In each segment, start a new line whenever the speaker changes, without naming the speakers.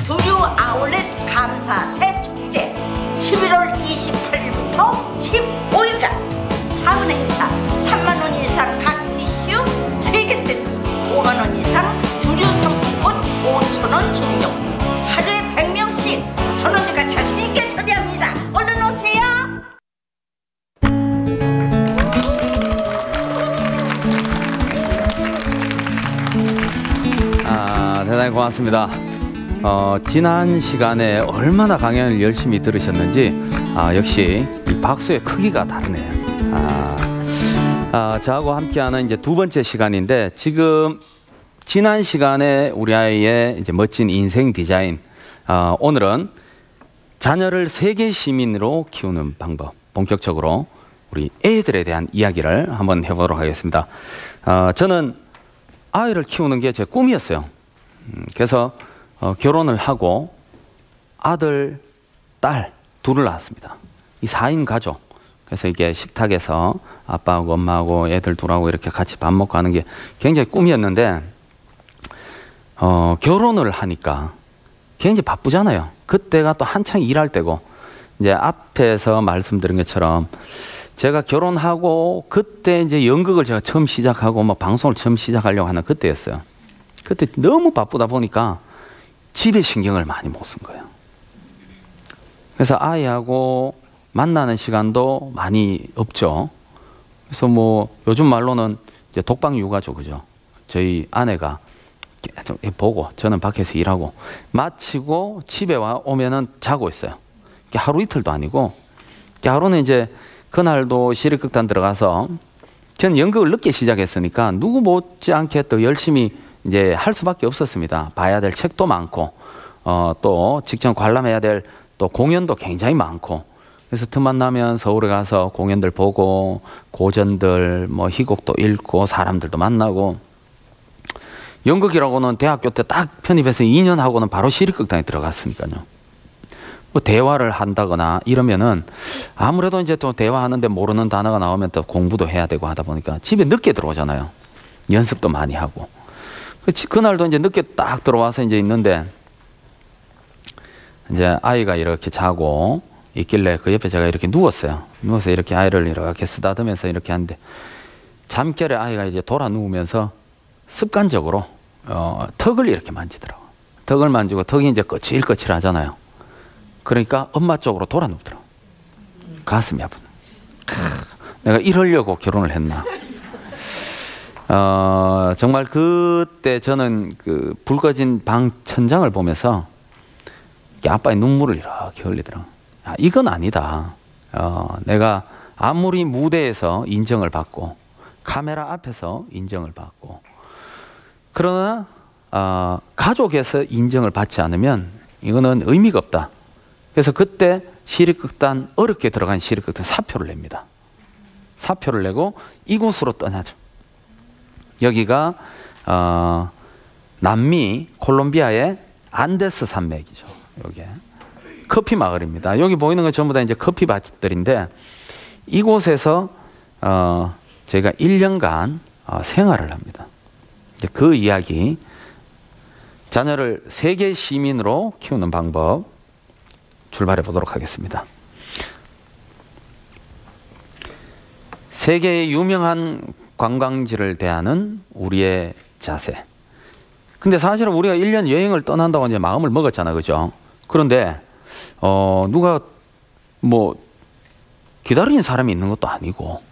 두류 아울렛 감사 대축제 11월 28일부터 15일간 사은 행사 3만원 이상 각 티슈 3개 세트 5만원 이상 두류 상품권 5,000원 적용 하루에 100명씩 전원주가 자신있게 초대합니다. 얼른 오세요.
대단히 고맙습니다. 지난 시간에 얼마나 강연을 열심히 들으셨는지 역시 이 박수의 크기가 다르네요. 저하고 함께하는 이제 두 번째 시간인데 지금 지난 시간에 우리 아이의 이제 멋진 인생 디자인 오늘은 자녀를 세계 시민으로 키우는 방법 본격적으로 우리 애들에 대한 이야기를 한번 해보도록 하겠습니다. 저는 아이를 키우는 게 제 꿈이었어요. 그래서 결혼을 하고 아들, 딸 둘을 낳았습니다. 이 4인 가족. 그래서 이게 식탁에서 아빠하고 엄마하고 애들 둘하고 이렇게 같이 밥 먹고 하는 게 굉장히 꿈이었는데 결혼을 하니까 굉장히 바쁘잖아요. 그때가 또 한창 일할 때고 이제 앞에서 말씀드린 것처럼 제가 결혼하고 그때 이제 연극을 제가 처음 시작하고 막 방송을 처음 시작하려고 하는 그때였어요. 그때 너무 바쁘다 보니까 집에 신경을 많이 못 쓴 거예요. 그래서 아이하고 만나는 시간도 많이 없죠. 그래서 뭐 요즘 말로는 이제 독방 육아죠, 그죠? 저희 아내가 계속 보고 저는 밖에서 일하고 마치고 집에 오면은 자고 있어요. 하루 이틀도 아니고 하루는 이제 그날도 시립극단 들어가서 저는 연극을 늦게 시작했으니까 누구 못지않게 또 열심히 이제 할 수밖에 없었습니다. 봐야 될 책도 많고 또 직접 관람해야 될 또 공연도 굉장히 많고 그래서 틈만 나면 서울에 가서 공연들 보고 고전들 뭐 희곡도 읽고 사람들도 만나고 연극이라고는 대학교 때 딱 편입해서 2년 하고는 바로 시립극단에 들어갔으니까요. 뭐 대화를 한다거나 이러면은 아무래도 이제 또 대화하는데 모르는 단어가 나오면 또 공부도 해야 되고 하다 보니까 집에 늦게 들어오잖아요. 연습도 많이 하고. 그날도 이제 늦게 딱 들어와서 이제 있는데 이제 아이가 이렇게 자고 있길래 그 옆에 제가 이렇게 누웠어요. 누워서 이렇게 아이를 이렇게 쓰다듬으면서 이렇게 하는데 잠결에 아이가 이제 돌아 누우면서 습관적으로 턱을 이렇게 만지더라고. 턱을 만지고 턱이 이제 거칠거칠하잖아요. 그러니까 엄마 쪽으로 돌아 누우더라고. 가슴이 아픈. 내가 이러려고 결혼을 했나. 정말 그때 저는 그 불 꺼진 방 천장을 보면서 아빠의 눈물을 이렇게 흘리더라고요. 이건 아니다. 내가 아무리 무대에서 인정을 받고 카메라 앞에서 인정을 받고 그러나 가족에서 인정을 받지 않으면 이거는 의미가 없다. 그래서 그때 시립극단 어렵게 들어간 시립극단 사표를 냅니다. 사표를 내고 이곳으로 떠나죠. 여기가 남미 콜롬비아의 안데스 산맥이죠. 여기에 커피 마을입니다. 여기 보이는 건 전부 다 이제 커피 밭들인데 이곳에서 제가 1년간 생활을 합니다. 이제 그 이야기, 자녀를 세계 시민으로 키우는 방법 출발해 보도록 하겠습니다. 세계의 유명한 관광지를 대하는 우리의 자세. 근데 사실은 우리가 1년 여행을 떠난다고 이제 마음을 먹었잖아, 그죠? 그런데 누가 뭐 기다리는 사람이 있는 것도 아니고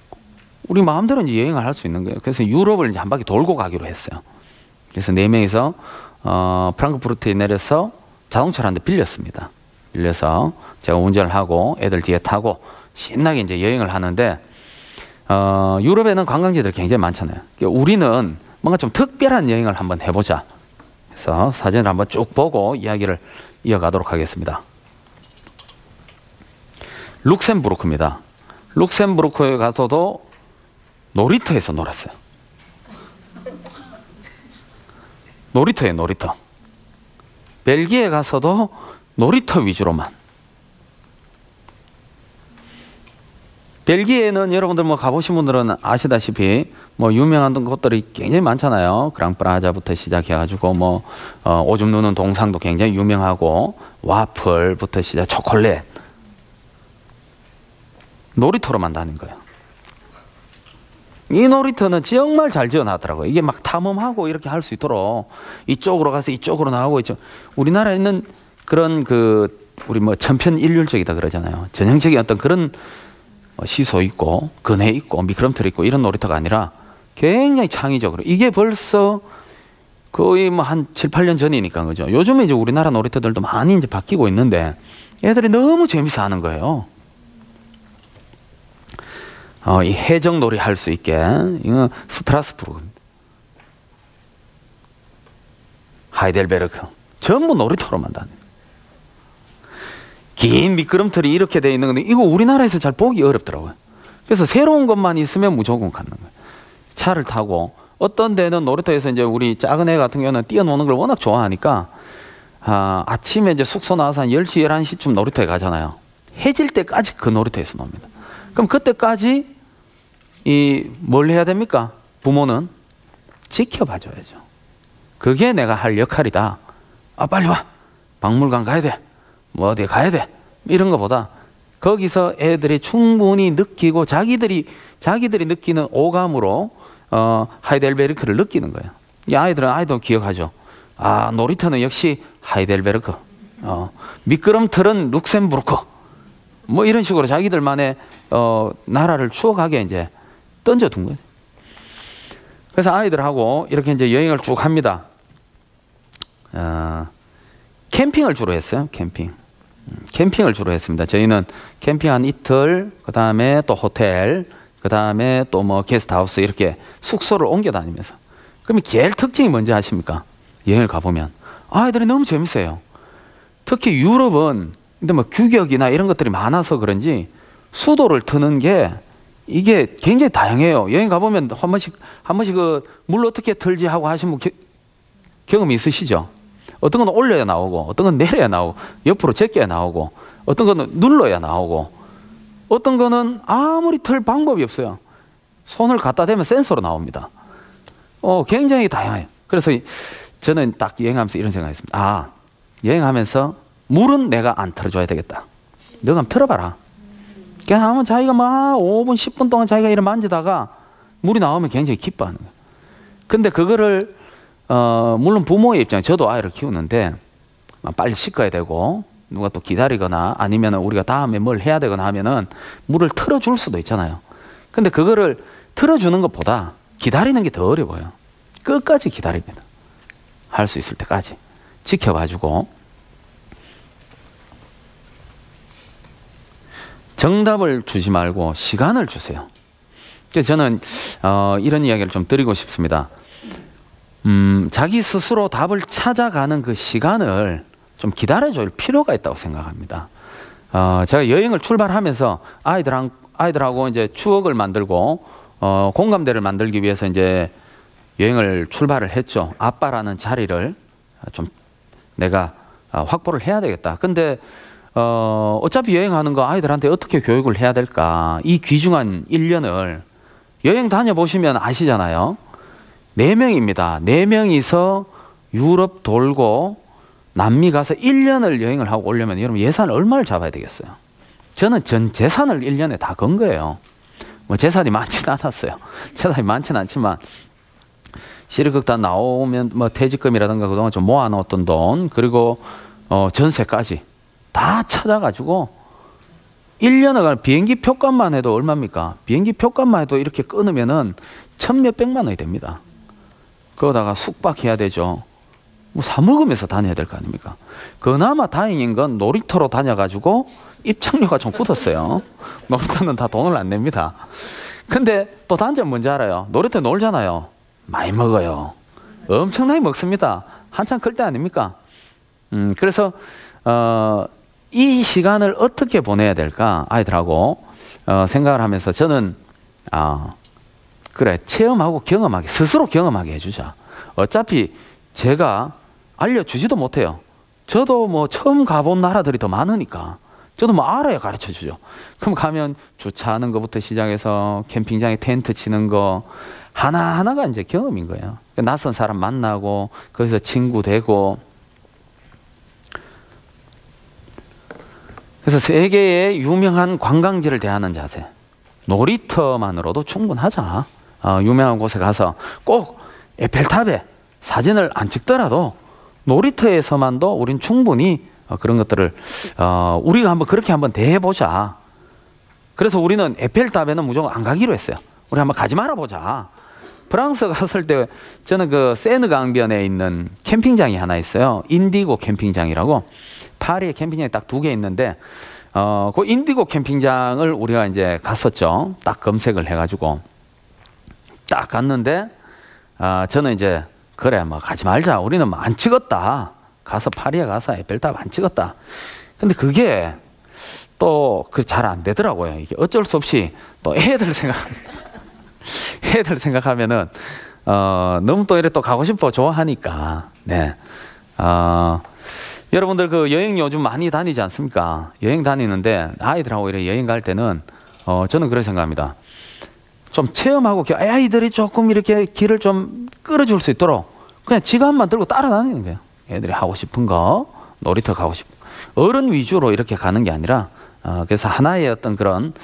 우리 마음대로 이제 여행을 할 수 있는 거예요. 그래서 유럽을 이제 한 바퀴 돌고 가기로 했어요. 그래서 4명이서 프랑크푸르트에 내려서 자동차를 한 대 빌렸습니다. 빌려서 제가 운전을 하고 애들 뒤에 타고 신나게 이제 여행을 하는데 유럽에는 관광지들이 굉장히 많잖아요. 그러니까 우리는 뭔가 좀 특별한 여행을 한번 해보자. 그래서 사진을 한번 쭉 보고 이야기를 이어가도록 하겠습니다. 룩셈부르크입니다. 룩셈부르크에 가서도 놀이터에서 놀았어요. 놀이터예요, 놀이터. 벨기에 가서도 놀이터 위주로만. 벨기에는 여러분들 뭐 가보신 분들은 아시다시피 뭐 유명한 곳들이 굉장히 많잖아요. 그랑프라자부터 시작해가지고 뭐 오줌 누는 동상도 굉장히 유명하고 와플부터 시작, 초콜릿. 놀이터로만 다닌 거예요. 이 놀이터는 정말 잘 지어놨더라고요. 이게 막 탐험하고 이렇게 할 수 있도록 이쪽으로 가서 이쪽으로 나오고 있죠. 우리나라에 있는 그런 우리 뭐 천편일률적이다 그러잖아요. 전형적인 어떤 그런 시소 있고 그네 있고 미끄럼틀 있고 이런 놀이터가 아니라 굉장히 창의적으로, 이게 벌써 거의 뭐 한 7, 8년 전이니까 그죠. 요즘에 이제 우리나라 놀이터들도 많이 이제 바뀌고 있는데 애들이 너무 재밌어 하는 거예요. 이 해적놀이 할 수 있게, 이거 스트라스부르크, 하이델베르크, 전부 놀이터로만 다녀요. 긴 미끄럼틀이 이렇게 돼 있는 건데 이거 우리나라에서 잘 보기 어렵더라고요. 그래서 새로운 것만 있으면 무조건 가는 거예요. 차를 타고, 어떤 데는 놀이터에서 이제 우리 작은 애 같은 경우는 뛰어노는 걸 워낙 좋아하니까 아침에 이제 숙소 나와서 한 10시, 11시쯤 놀이터에 가잖아요. 해질 때까지 그 놀이터에서 놉니다. 그럼 그때까지 뭘 해야 됩니까? 부모는 지켜봐줘야죠. 그게 내가 할 역할이다. 빨리 와. 박물관 가야 돼. 뭐 어디 가야 돼. 이런 것보다 거기서 애들이 충분히 느끼고 자기들이 느끼는 오감으로 하이델베르크를 느끼는 거예요. 이 아이도 기억하죠. 놀이터는 역시 하이델베르크, 미끄럼틀은 룩셈부르크, 뭐 이런 식으로 자기들만의 나라를 추억하게 이제 던져둔 거예요. 그래서 아이들하고 이렇게 이제 여행을 쭉 합니다. 캠핑을 주로 했어요. 캠핑을 주로 했습니다. 저희는 캠핑 한 이틀, 그 다음에 또 호텔, 그 다음에 또 뭐 게스트하우스, 이렇게 숙소를 옮겨 다니면서. 그러면 제일 특징이 뭔지 아십니까? 여행을 가보면 아이들이 너무 재밌어요. 특히 유럽은 근데 뭐 규격이나 이런 것들이 많아서 그런지 수도를 트는 게 이게 굉장히 다양해요. 여행 가보면 한 번씩 물 어떻게 틀지 하고 하신 분 경험이 있으시죠? 어떤 건 올려야 나오고, 어떤 건 내려야 나오고, 옆으로 제껴야 나오고, 어떤 거는 눌러야 나오고, 어떤 거는 아무리 틀 방법이 없어요. 손을 갖다 대면 센서로 나옵니다. 굉장히 다양해요. 그래서 저는 딱 여행하면서 이런 생각했습니다. 여행하면서 물은 내가 안 틀어줘야 되겠다. 너가 한번 틀어봐라. 그냥 자기가 막 5분, 10분 동안 자기가 이렇게 만지다가 물이 나오면 굉장히 기뻐하는 거예요. 근데 그거를 물론 부모의 입장에 저도 아이를 키우는데 빨리 씻어야 되고 누가 또 기다리거나 아니면 우리가 다음에 뭘 해야 되거나 하면은 물을 틀어줄 수도 있잖아요. 근데 그거를 틀어주는 것보다 기다리는 게 더 어려워요. 끝까지 기다립니다. 할 수 있을 때까지 지켜봐주고, 정답을 주지 말고 시간을 주세요. 그래서 저는 이런 이야기를 좀 드리고 싶습니다. 자기 스스로 답을 찾아가는 그 시간을 좀 기다려줄 필요가 있다고 생각합니다. 제가 여행을 출발하면서 아이들하고 이제 추억을 만들고 공감대를 만들기 위해서 이제 여행을 출발을 했죠. 아빠라는 자리를 좀 내가 확보를 해야 되겠다. 근데 어차피 여행하는 거 아이들한테 어떻게 교육을 해야 될까? 이 귀중한 1년을 여행 다녀보시면 아시잖아요. 4명입니다. 4명이서 유럽 돌고 남미 가서 1년을 여행을 하고 오려면 여러분 예산을 얼마를 잡아야 되겠어요? 저는 전 재산을 1년에 다 건 거예요. 뭐 재산이 많지는 않았어요. 재산이 많지는 않지만 시르극단 나오면 뭐 퇴직금이라든가 그동안 좀 모아놓았던 돈, 그리고 전세까지 다 찾아가지고 1년을 비행기 표값만 해도 얼마입니까? 비행기 표값만 해도 이렇게 끊으면은 1,000몇백만 원이 됩니다. 그러다가 숙박해야 되죠. 뭐 사먹으면서 다녀야 될 거 아닙니까? 그나마 다행인 건 놀이터로 다녀가지고 입장료가 좀 붙었어요. 놀이터는 다 돈을 안 냅니다. 근데 또 단점 뭔지 알아요? 놀이터 놀잖아요. 많이 먹어요. 엄청나게 먹습니다. 한참 클 때 아닙니까? 그래서 이 시간을 어떻게 보내야 될까 아이들하고 생각을 하면서 저는 그래, 체험하고 경험하게, 스스로 경험하게 해주자. 어차피 제가 알려주지도 못해요. 저도 뭐 처음 가본 나라들이 더 많으니까 저도 뭐 알아야 가르쳐 주죠. 그럼 가면 주차하는 것부터 시작해서 캠핑장에 텐트 치는 거 하나하나가 이제 경험인 거예요. 낯선 사람 만나고 거기서 친구 되고. 그래서 세계의 유명한 관광지를 대하는 자세, 놀이터만으로도 충분하자. 유명한 곳에 가서 꼭 에펠탑에 사진을 안 찍더라도 놀이터에서만도 우린 충분히 그런 것들을 우리가 한번 그렇게 한번 대해보자. 그래서 우리는 에펠탑에는 무조건 안 가기로 했어요. 우리 한번 가지 말아보자. 프랑스 갔을 때 저는 그 세느 강변에 있는 캠핑장이 하나 있어요. 인디고 캠핑장이라고. 파리에 캠핑장이 딱 2개 있는데 그 인디고 캠핑장을 우리가 이제 갔었죠. 딱 검색을 해가지고 딱 갔는데 저는 이제 그래 뭐 가지 말자. 우리는 뭐 안 찍었다. 가서 파리에 가서 에펠탑 안 찍었다. 근데 그게 또 그 잘 안 되더라고요. 이게 어쩔 수 없이 또 애들 생각하면은 너무 또 이래 또 가고 싶어 좋아하니까. 네. 여러분들 그 여행 요즘 많이 다니지 않습니까? 여행 다니는데 아이들하고 이렇게 여행 갈 때는 저는 그렇게 생각합니다. 좀 체험하고 아이들이 조금 이렇게 길을 좀 끌어줄 수 있도록 그냥 지갑만 들고 따라다니는 거예요. 애들이 하고 싶은 거, 놀이터 가고 싶은 거. 어른 위주로 이렇게 가는 게 아니라 그래서 하나의 어떤 그런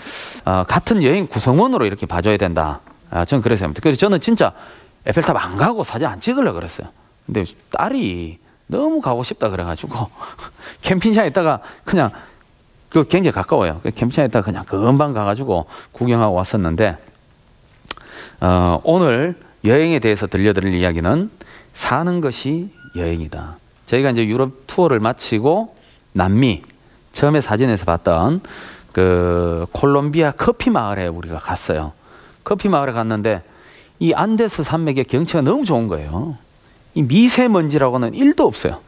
같은 여행 구성원으로 이렇게 봐줘야 된다. 저는 그래서 합니다. 그래서 저는 진짜 에펠탑 안 가고 사진 안 찍으려고 그랬어요. 근데 딸이 너무 가고 싶다 그래가지고 캠핑장에 있다가 그냥 그 굉장히 가까워요. 캠핑장에 있다가 그냥 금방 가가지고 구경하고 왔었는데 오늘 여행에 대해서 들려드릴 이야기는 사는 것이 여행이다. 저희가 이제 유럽 투어를 마치고 남미 처음에 사진에서 봤던 그 콜롬비아 커피 마을에 우리가 갔어요. 커피 마을에 갔는데 이 안데스 산맥의 경치가 너무 좋은 거예요. 이 미세먼지라고는 1도 없어요.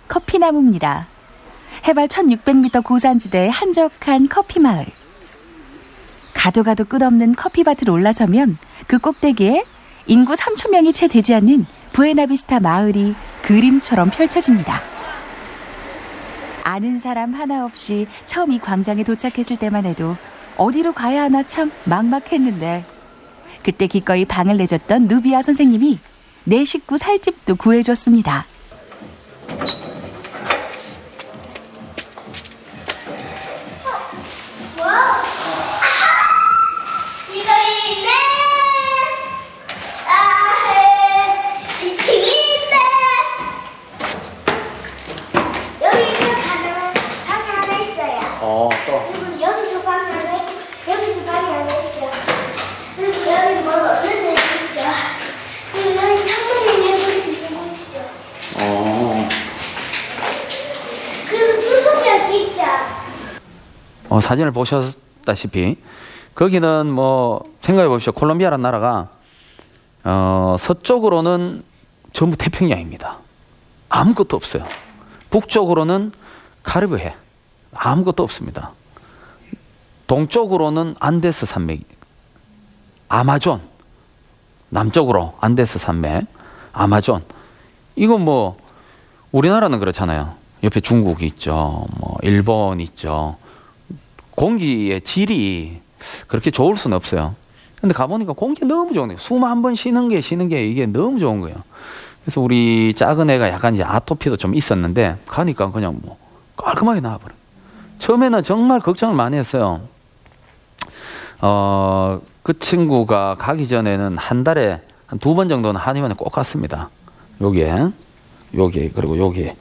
커피나무입니다. 해발 1600m 고산지대의 한적한 커피마을. 가도 가도 끝없는 커피밭을 올라서면 그 꼭대기에 인구 3,000명이 채 되지 않는 부에나비스타 마을이 그림처럼 펼쳐집니다. 아는 사람 하나 없이 처음 이 광장에 도착했을 때만 해도 어디로 가야 하나 참 막막했는데 그때 기꺼이 방을 내줬던 누비아 선생님이 내 식구 살 집도 구해줬습니다.
사진을 보셨다시피 거기는 뭐 생각해 보십시오. 콜롬비아라는 나라가 서쪽으로는 전부 태평양입니다. 아무것도 없어요. 북쪽으로는 카리브해 아무것도 없습니다. 동쪽으로는 안데스 산맥, 아마존, 남쪽으로 안데스 산맥, 아마존. 이건 뭐 우리나라는 그렇잖아요. 옆에 중국이 있죠. 뭐 일본 있죠. 공기의 질이 그렇게 좋을 수는 없어요. 근데 가보니까 공기 너무 좋은 거예요. 숨 한 번 쉬는 게 이게 너무 좋은 거예요. 그래서 우리 작은 애가 약간 이제 아토피도 좀 있었는데 가니까 그냥 뭐 깔끔하게 나와버려요. 처음에는 정말 걱정을 많이 했어요. 그 친구가 가기 전에는 한 달에 한 2번 정도는 한의원에 꼭 갔습니다. 여기에 그리고 여기에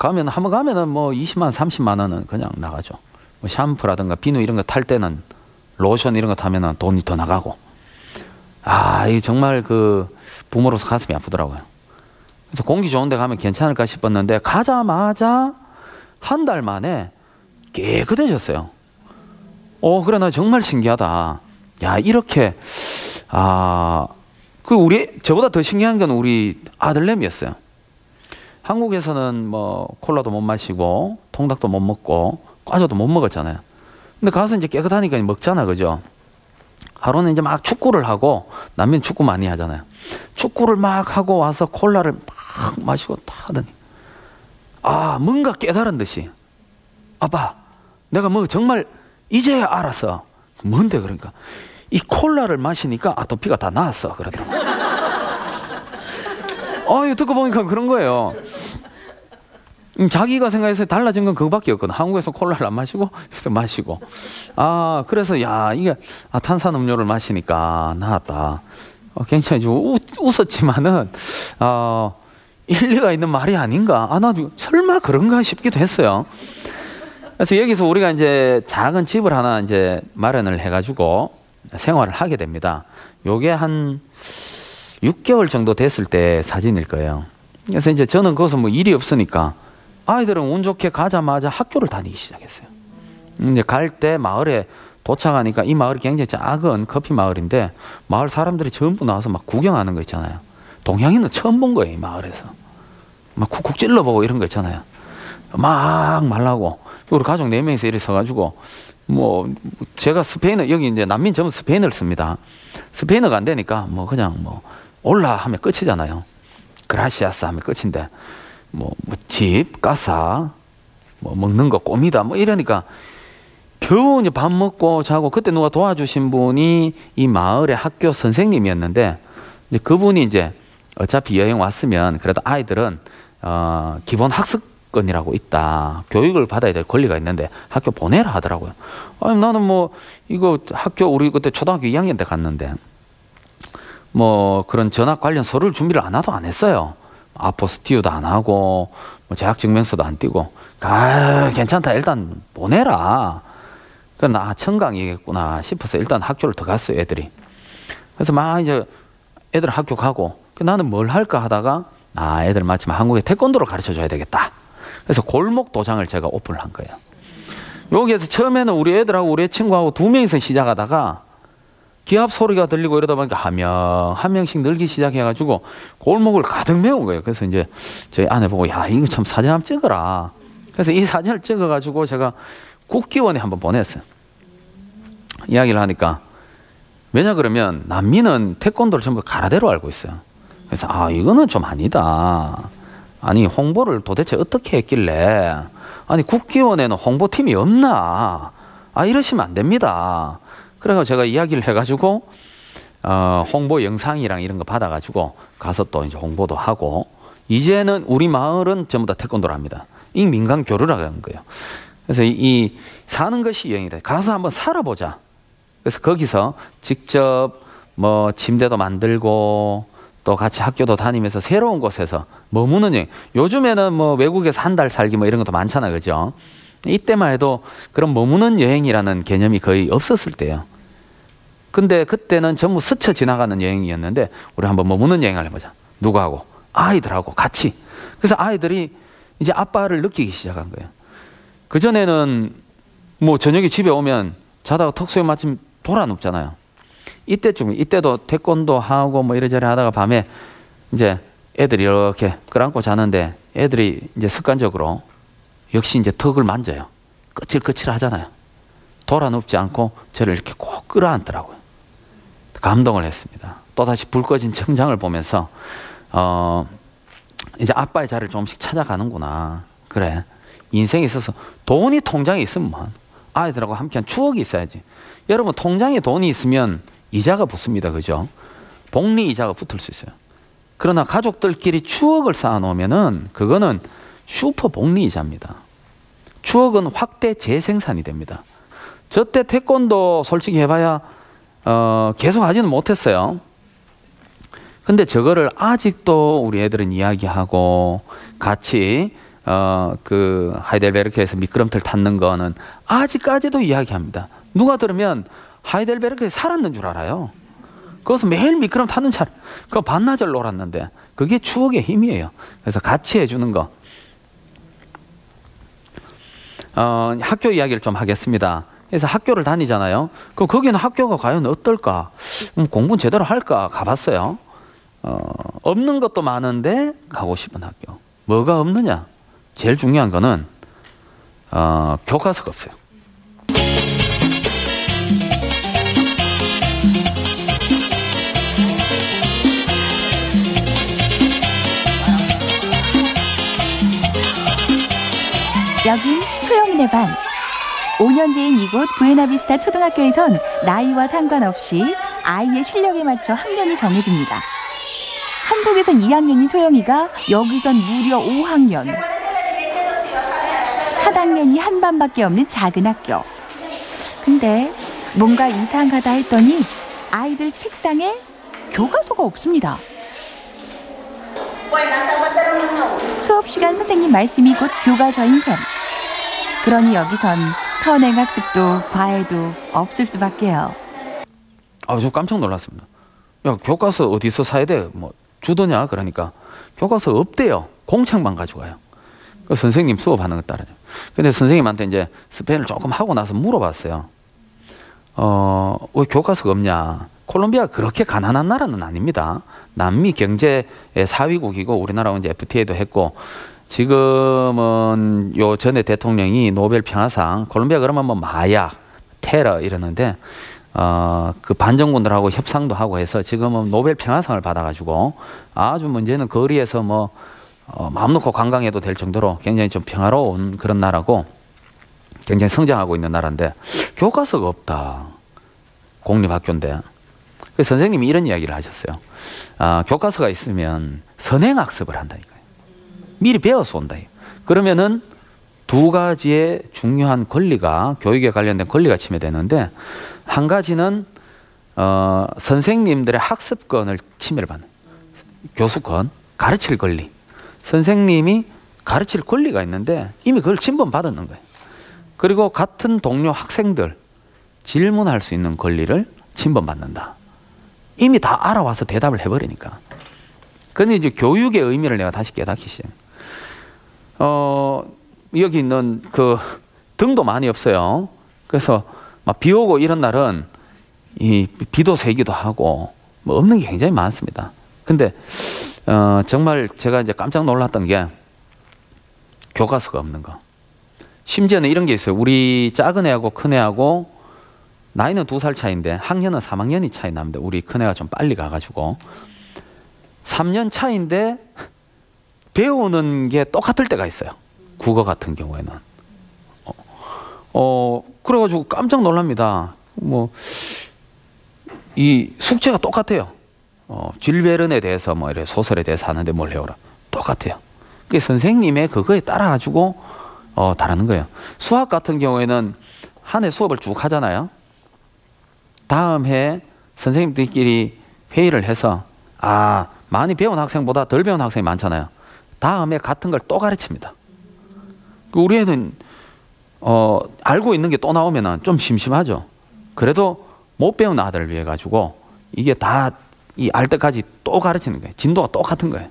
한번 가면은 뭐 20만 30만 원은 그냥 나가죠. 뭐 샴푸라든가 비누 이런 거 탈 때는 로션 이런 거 타면은 돈이 더 나가고. 이게 정말 그 부모로서 가슴이 아프더라고요. 그래서 공기 좋은 데 가면 괜찮을까 싶었는데 가자마자 한 달 만에 깨끗해졌어요. 그래, 나 정말 신기하다. 야, 이렇게, 저보다 더 신기한 건 우리 아들내미였어요. 한국에서는 뭐, 콜라도 못 마시고, 통닭도 못 먹고, 과자도 못 먹었잖아요. 근데 가서 이제 깨끗하니까 먹잖아, 그죠? 하루는 이제 막 축구를 하고, 남면 축구 많이 하잖아요. 축구를 막 하고 와서 콜라를 막 마시고 다 하더니, 뭔가 깨달은 듯이, 아빠, 내가 뭐 정말 이제야 알았어. 뭔데, 그러니까. 이 콜라를 마시니까 아토피가 다 나았어. 그러더라고. 이거 듣고 보니까 그런 거예요. 자기가 생각해서 달라진 건 그거밖에 없거든. 한국에서 콜라를 안 마시고, 여기서 마시고. 그래서, 이게, 탄산음료를 마시니까 나았다. 굉장히 좀 웃었지만은, 일리가 있는 말이 아닌가. 나 설마 그런가 싶기도 했어요. 그래서 여기서 우리가 이제 작은 집을 하나 이제 마련을 해가지고 생활을 하게 됩니다. 요게 한 6개월 정도 됐을 때 사진일 거예요. 그래서 이제 저는 거기서 뭐 일이 없으니까 아이들은 운 좋게 가자마자 학교를 다니기 시작했어요. 이제 갈 때 마을에 도착하니까 이 마을이 굉장히 작은 커피 마을인데 마을 사람들이 전부 나와서 막 구경하는 거 있잖아요. 동양인은 처음 본 거예요, 이 마을에서. 막 쿡쿡 찔러보고 이런 거 있잖아요. 막 말라고. 우리 가족 4명이서 이렇게 서가지고, 뭐, 제가 스페인어, 여기 이제 난민 전부 스페인어를 씁니다. 스페인어가 안 되니까, 뭐, 그냥 뭐, 올라 하면 끝이잖아요. 그라시아스 하면 끝인데, 집, 까사, 뭐, 먹는 거, 꼬미다, 뭐, 이러니까, 겨우 이제 밥 먹고 자고, 그때 누가 도와주신 분이 이 마을의 학교 선생님이었는데, 이제 그분이 이제 어차피 여행 왔으면, 그래도 아이들은, 기본 학습권이라고 있다. 교육을 받아야 될 권리가 있는데 학교 보내라 하더라고요. 나는 뭐 이거 학교 우리 그때 초등학교 2학년 때 갔는데 뭐 그런 전학 관련 서류를 준비를 안 하도 안 했어요. 아포스티유도 안 하고 뭐 재학증명서도 안 띄고 괜찮다 일단 보내라. 그래서 청강이겠구나 싶어서 일단 학교를 더 갔어요, 애들이. 그래서 막 이제 애들 학교 가고 나는 뭘 할까 하다가 애들 마침 한국에 태권도를 가르쳐 줘야 되겠다. 그래서 골목 도장을 제가 오픈을 한 거예요. 여기에서 처음에는 우리 애들하고 우리 친구하고 2명이서 시작하다가 기합 소리가 들리고 이러다 보니까 한 명씩 늘기 시작해가지고 골목을 가득 메운 거예요. 그래서 이제 저희 아내 보고 이거 참 사진 한번 찍어라. 그래서 이 사진을 찍어가지고 제가 국기원에 한번 보냈어요. 이야기를 하니까 왜냐 그러면 난민은 태권도를 전부 가라데로 알고 있어요. 그래서 이거는 좀 아니다. 아니 홍보를 도대체 어떻게 했길래 아니 국기원에는 홍보팀이 없나? 이러시면 안 됩니다. 그래서 제가 이야기를 해가지고 홍보 영상이랑 이런 거 받아가지고 가서 또 이제 홍보도 하고 이제는 우리 마을은 전부 다 태권도를 합니다. 이 민간 교류라고 하는 거예요. 그래서 이 사는 것이 여행이다. 가서 한번 살아보자. 그래서 거기서 직접 뭐 침대도 만들고 또 같이 학교도 다니면서 새로운 곳에서 머무는 여행. 요즘에는 뭐 외국에서 한 달 살기 뭐 이런 것도 많잖아, 그죠? 이때만 해도 그런 머무는 여행이라는 개념이 거의 없었을 때예요. 근데 그때는 전부 스쳐 지나가는 여행이었는데 우리 한번 머무는 여행을 해보자. 누구하고? 아이들하고 같이. 그래서 아이들이 이제 아빠를 느끼기 시작한 거예요. 그전에는 뭐 저녁에 집에 오면 자다가 턱수에 마침 돌아 눕잖아요. 이때도 태권도 하고 뭐 이래저래 하다가 밤에 이제 애들이 이렇게 끌안고 자는데 애들이 이제 습관적으로 역시 이제 턱을 만져요. 거칠거칠 하잖아요. 돌아 눕지 않고 저를 이렇게 꼭 끌어안더라고요. 감동을 했습니다. 또다시 불 꺼진 청장을 보면서 이제 아빠의 자리를 조금씩 찾아가는구나. 그래. 인생에 있어서 돈이 통장에 있으면 아이들하고 함께한 추억이 있어야지. 여러분 통장에 돈이 있으면 이자가 붙습니다. 그죠? 복리 이자가 붙을 수 있어요. 그러나 가족들끼리 추억을 쌓아놓으면은 그거는 슈퍼 복리 이자입니다. 추억은 확대 재생산이 됩니다. 저 때 태권도 솔직히 해봐야 계속 하지는 못했어요. 근데 저거를 아직도 우리 애들은 이야기하고 같이 그 하이델베르크에서 미끄럼틀 탔는 거는 아직까지도 이야기합니다. 누가 들으면 하이델베르크에 살았는 줄 알아요. 거기서 매일 미끄럼 타는 차, 그거 반나절 놀았는데 그게 추억의 힘이에요. 그래서 같이 해주는 거. 학교 이야기를 좀 하겠습니다. 그래서 학교를 다니잖아요. 그럼 거기는 학교가 과연 어떨까? 공부는 제대로 할까? 가봤어요. 없는 것도 많은데 가고 싶은 학교. 뭐가 없느냐? 제일 중요한 거는 교과서가 없어요.
여긴 소영이네 반. 5년제인 이곳 부에나비스타 초등학교에선 나이와 상관없이 아이의 실력에 맞춰 학년이 정해집니다. 한국에선 2학년인 소영이가 여기선 무려 5학년. 한 학년이 한 반밖에 없는 작은 학교. 근데 뭔가 이상하다 했더니 아이들 책상에 교과서가 없습니다. 수업 시간 선생님 말씀이 곧 교과서인 셈. 그러니 여기선 선행학습도 과외도 없을 수밖에요.
저 깜짝 놀랐습니다. 야, 교과서 어디서 사야 돼? 뭐 주더냐? 그러니까 교과서 없대요. 공책만 가져가요. 그 선생님 수업하는 거 따라죠. 근데 선생님한테 이제 스페인을 조금 하고 나서 물어봤어요. 왜 교과서가 없냐? 콜롬비아가 그렇게 가난한 나라는 아닙니다. 남미 경제의 4위국이고 우리나라하고 이제 FTA도 했고 지금은 요 전에 대통령이 노벨 평화상 콜롬비아 그러면 뭐 마약, 테러 이러는데 그 반정군들하고 협상도 하고 해서 지금은 노벨 평화상을 받아가지고 아주 문제는 거리에서 뭐 마음 놓고 관광해도 될 정도로 굉장히 좀 평화로운 그런 나라고 굉장히 성장하고 있는 나라인데 교과서가 없다. 공립학교인데. 그래서 선생님이 이런 이야기를 하셨어요. 교과서가 있으면 선행학습을 한다니까요. 미리 배워서 온다. 그러면은 두 가지의 중요한 권리가 교육에 관련된 권리가 침해되는데 한 가지는 선생님들의 학습권을 침해를 받는 교수권, 가르칠 권리. 선생님이 가르칠 권리가 있는데 이미 그걸 침범받았는 거예요. 그리고 같은 동료 학생들 질문할 수 있는 권리를 침범받는다. 이미 다 알아와서 대답을 해버리니까. 근데 이제 교육의 의미를 내가 다시 깨닫기 시작. 여기 있는 그 등도 많이 없어요. 그래서 막 비 오고 이런 날은 이 비도 새기도 하고 뭐 없는 게 굉장히 많습니다. 근데 정말 제가 이제 깜짝 놀랐던 게 교과서가 없는 거. 심지어는 이런 게 있어요. 우리 작은 애하고 큰 애하고 나이는 2살 차이인데 학년은 3학년이 차이 납니다. 우리 큰애가 좀 빨리 가가지고 3년 차이인데 배우는 게 똑같을 때가 있어요. 국어 같은 경우에는 그래가지고 깜짝 놀랍니다. 뭐 이 숙제가 똑같아요. 줄 베른에 대해서 뭐 이래 소설에 대해서 하는데 뭘 해오라 똑같아요. 그 선생님의 그거에 따라가지고 다르는 거예요. 수학 같은 경우에는 한 해 수업을 쭉 하잖아요. 다음 해 선생님들끼리 회의를 해서 많이 배운 학생보다 덜 배운 학생이 많잖아요. 다음에 같은 걸 또 가르칩니다. 우리 애는 알고 있는 게 또 나오면 좀 심심하죠. 그래도 못 배운 아들을 위해 가지고 이게 다 이 알 때까지 또 가르치는 거예요. 진도가 똑같은 거예요.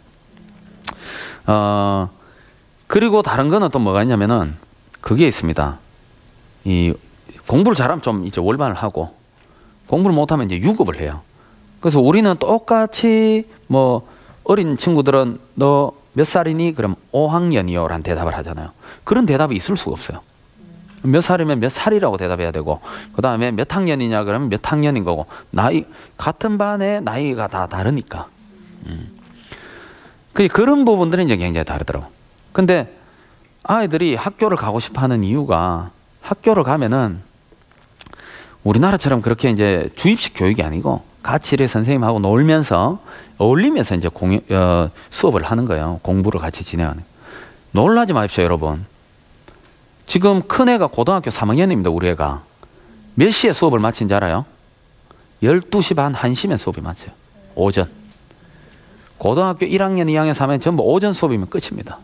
그리고 다른 거는 또 뭐가 있냐면은 그게 있습니다. 이 공부를 잘하면 좀 이제 월반을 하고 공부를 못하면 이제 유급을 해요. 그래서 우리는 똑같이 뭐 어린 친구들은 너 몇 살이니? 그럼 5학년이요 라는 대답을 하잖아요. 그런 대답이 있을 수가 없어요. 몇 살이면 몇 살이라고 대답해야 되고 그 다음에 몇 학년이냐 그러면 몇 학년인 거고 나이 같은 반에 나이가 다 다르니까 그런 부분들은 이제 굉장히 다르더라고. 근데 아이들이 학교를 가고 싶어하는 이유가 학교를 가면은 우리나라처럼 그렇게 이제 주입식 교육이 아니고 같이 이렇게 선생님하고 놀면서 어울리면서 이제 수업을 하는 거예요. 공부를 같이 진행하는. 놀라지 마십시오, 여러분. 지금 큰애가 고등학교 3학년입니다, 우리 애가. 몇 시에 수업을 마친지 알아요? 12시 반, 1시면 수업이 마쳐요. 오전. 고등학교 1학년, 2학년, 3학년 전부 오전 수업이면 끝입니다.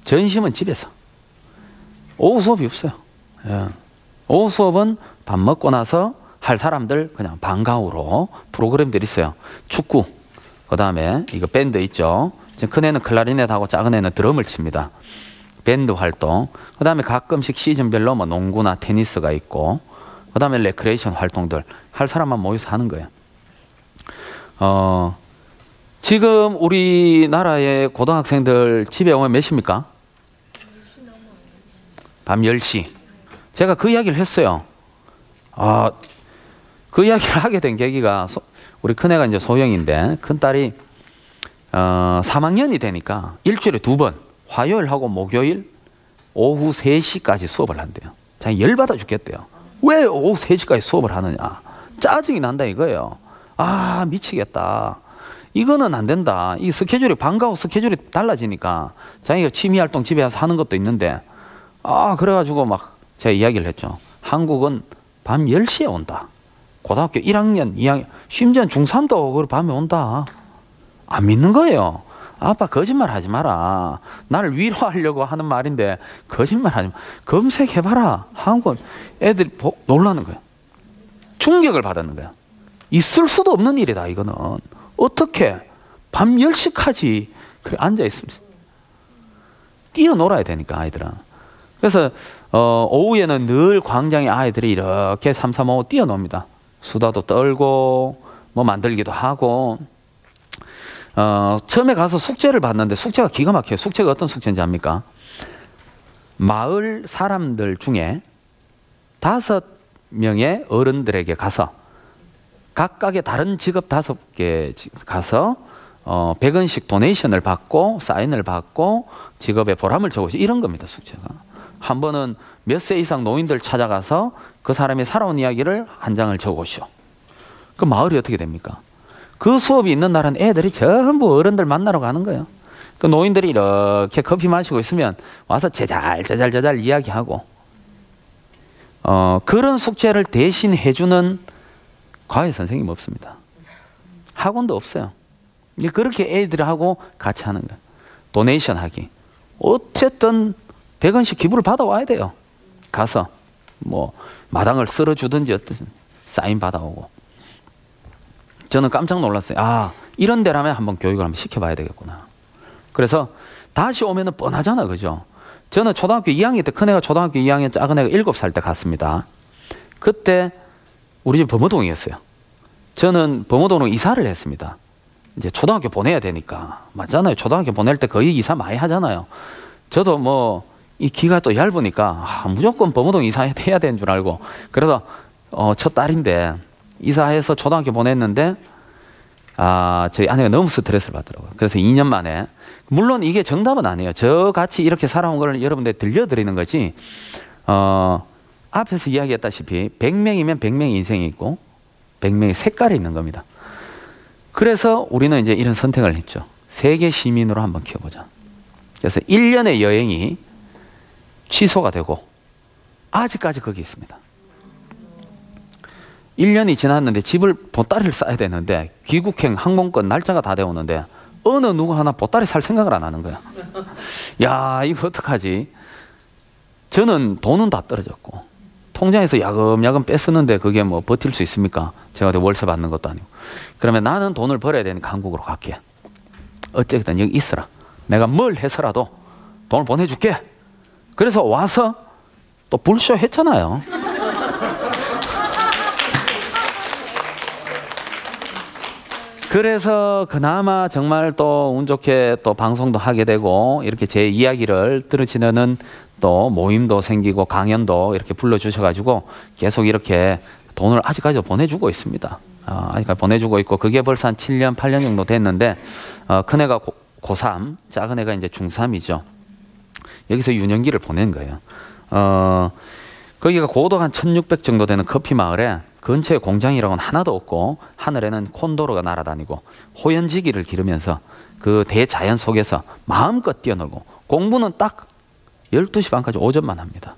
점심은 집에서. 오후 수업이 없어요. 예. 오후 수업은 밥 먹고 나서 할 사람들 그냥 방과후로 프로그램들이 있어요. 축구, 그 다음에 이거 밴드 있죠. 지금 큰 애는 클라리넷하고 작은 애는 드럼을 칩니다. 밴드 활동, 그 다음에 가끔씩 시즌별로 뭐 농구나 테니스가 있고, 그 다음에 레크레이션 활동들 할 사람만 모여서 하는 거예요. 지금 우리나라의 고등학생들 집에 오면 몇 시입니까? 밤 10시. 제가 그 이야기를 했어요. 그 이야기를 하게 된 계기가 우리 큰애가 이제 소영인데 큰딸이 3학년이 되니까 일주일에 2번 화요일하고 목요일 오후 3시까지 수업을 한대요. 자기 열받아 죽겠대요. 왜 오후 3시까지 수업을 하느냐. 짜증이 난다 이거예요. 미치겠다. 이거는 안 된다. 이 스케줄이 방과 후 스케줄이 달라지니까 자기가 취미활동 집에 와서 하는 것도 있는데 그래가지고 막 제가 이야기를 했죠. 한국은 밤 10시에 온다. 고등학교 1학년, 2학년, 심지어 중3도 밤에 온다. 안 믿는 거예요. 아빠 거짓말 하지 마라. 나를 위로하려고 하는 말인데 거짓말 하지 마. 검색해봐라. 한국은 애들이 놀라는 거예요. 충격을 받았는 거야. 있을 수도 없는 일이다 이거는. 어떻게 밤 10시까지 그래 앉아 있습니다. 뛰어놀아야 되니까 아이들은. 그래서 오후에는 늘 광장에 아이들이 이렇게 삼삼오오 뛰어놉니다. 수다도 떨고 뭐 만들기도 하고. 처음에 가서 숙제를 봤는데 숙제가 기가 막혀요. 숙제가 어떤 숙제인지 압니까? 마을 사람들 중에 5명의 어른들에게 가서 각각의 다른 직업 5개 가서 100원씩 도네이션을 받고 사인을 받고 직업의 보람을 적으시 이런 겁니다. 숙제가. 한 번은 몇 세 이상 노인들 찾아가서 그 사람이 살아온 이야기를 한 장을 적으시오. 그 마을이 어떻게 됩니까? 그 수업이 있는 날은 애들이 전부 어른들 만나러 가는 거예요. 그 노인들이 이렇게 커피 마시고 있으면 와서 제잘 이야기하고 그런 숙제를 대신 해주는 과외 선생님 없습니다. 학원도 없어요. 그렇게 애들하고 같이 하는 거예요. 도네이션 하기. 어쨌든 100원씩 기부를 받아와야 돼요. 가서 뭐 마당을 쓸어주든지 어떤 사인 받아오고. 저는 깜짝 놀랐어요. 이런 데라면 한번 교육을 한번 시켜봐야 되겠구나. 그래서 다시 오면은 뻔하잖아, 그죠? 저는 초등학교 2학년 때 큰애가 초등학교 2학년, 작은애가 7살 때 갔습니다. 그때 우리 집 범어동이었어요. 저는 범어동으로 이사를 했습니다. 이제 초등학교 보내야 되니까. 맞잖아요. 초등학교 보낼 때 거의 이사 많이 하잖아요. 저도 뭐 이 귀가 또 얇으니까 무조건 범어동 이사해야 되는 줄 알고. 그래서 첫 딸인데 이사해서 초등학교 보냈는데 저희 아내가 너무 스트레스를 받더라고요. 그래서 2년 만에, 물론 이게 정답은 아니에요. 저같이 이렇게 살아온 걸 여러분들 들려드리는 거지. 앞에서 이야기했다시피 100명이면 100명의 인생이 있고 100명의 색깔이 있는 겁니다. 그래서 우리는 이제 이런 선택을 했죠. 세계 시민으로 한번 키워보자. 그래서 1년의 여행이 취소가 되고 아직까지 거기 있습니다. 1년이 지났는데 집을 보따리를 싸야 되는데 귀국행 항공권 날짜가 다 되었는데 어느 누구 하나 보따리 살 생각을 안 하는 거야. 야, 이거 어떡하지? 저는 돈은 다 떨어졌고 통장에서 야금야금 뺏었는데 그게 뭐 버틸 수 있습니까? 제가 월세 받는 것도 아니고. 그러면 나는 돈을 벌어야 되니까 한국으로 갈게. 어쨌든 여기 있어라. 내가 뭘 해서라도 돈을 보내줄게. 그래서 와서 또 불쇼 했잖아요. 그래서 그나마 정말 또 운 좋게 또 방송도 하게 되고 이렇게 제 이야기를 들으시는 또 모임도 생기고 강연도 이렇게 불러주셔가지고 계속 이렇게 돈을 아직까지도 보내주고 있습니다. 아직까지 보내주고 있고 그게 벌써 한 7년, 8년 정도 됐는데 큰애가 고3, 작은애가 이제 중3이죠. 여기서 유년기를 보낸 거예요. 거기가 고도가 한 1600 정도 되는 커피 마을에 근처에 공장이라고는 하나도 없고 하늘에는 콘도로가 날아다니고 호연지기를 기르면서 그 대자연 속에서 마음껏 뛰어놀고 공부는 딱 12시 반까지 오전만 합니다.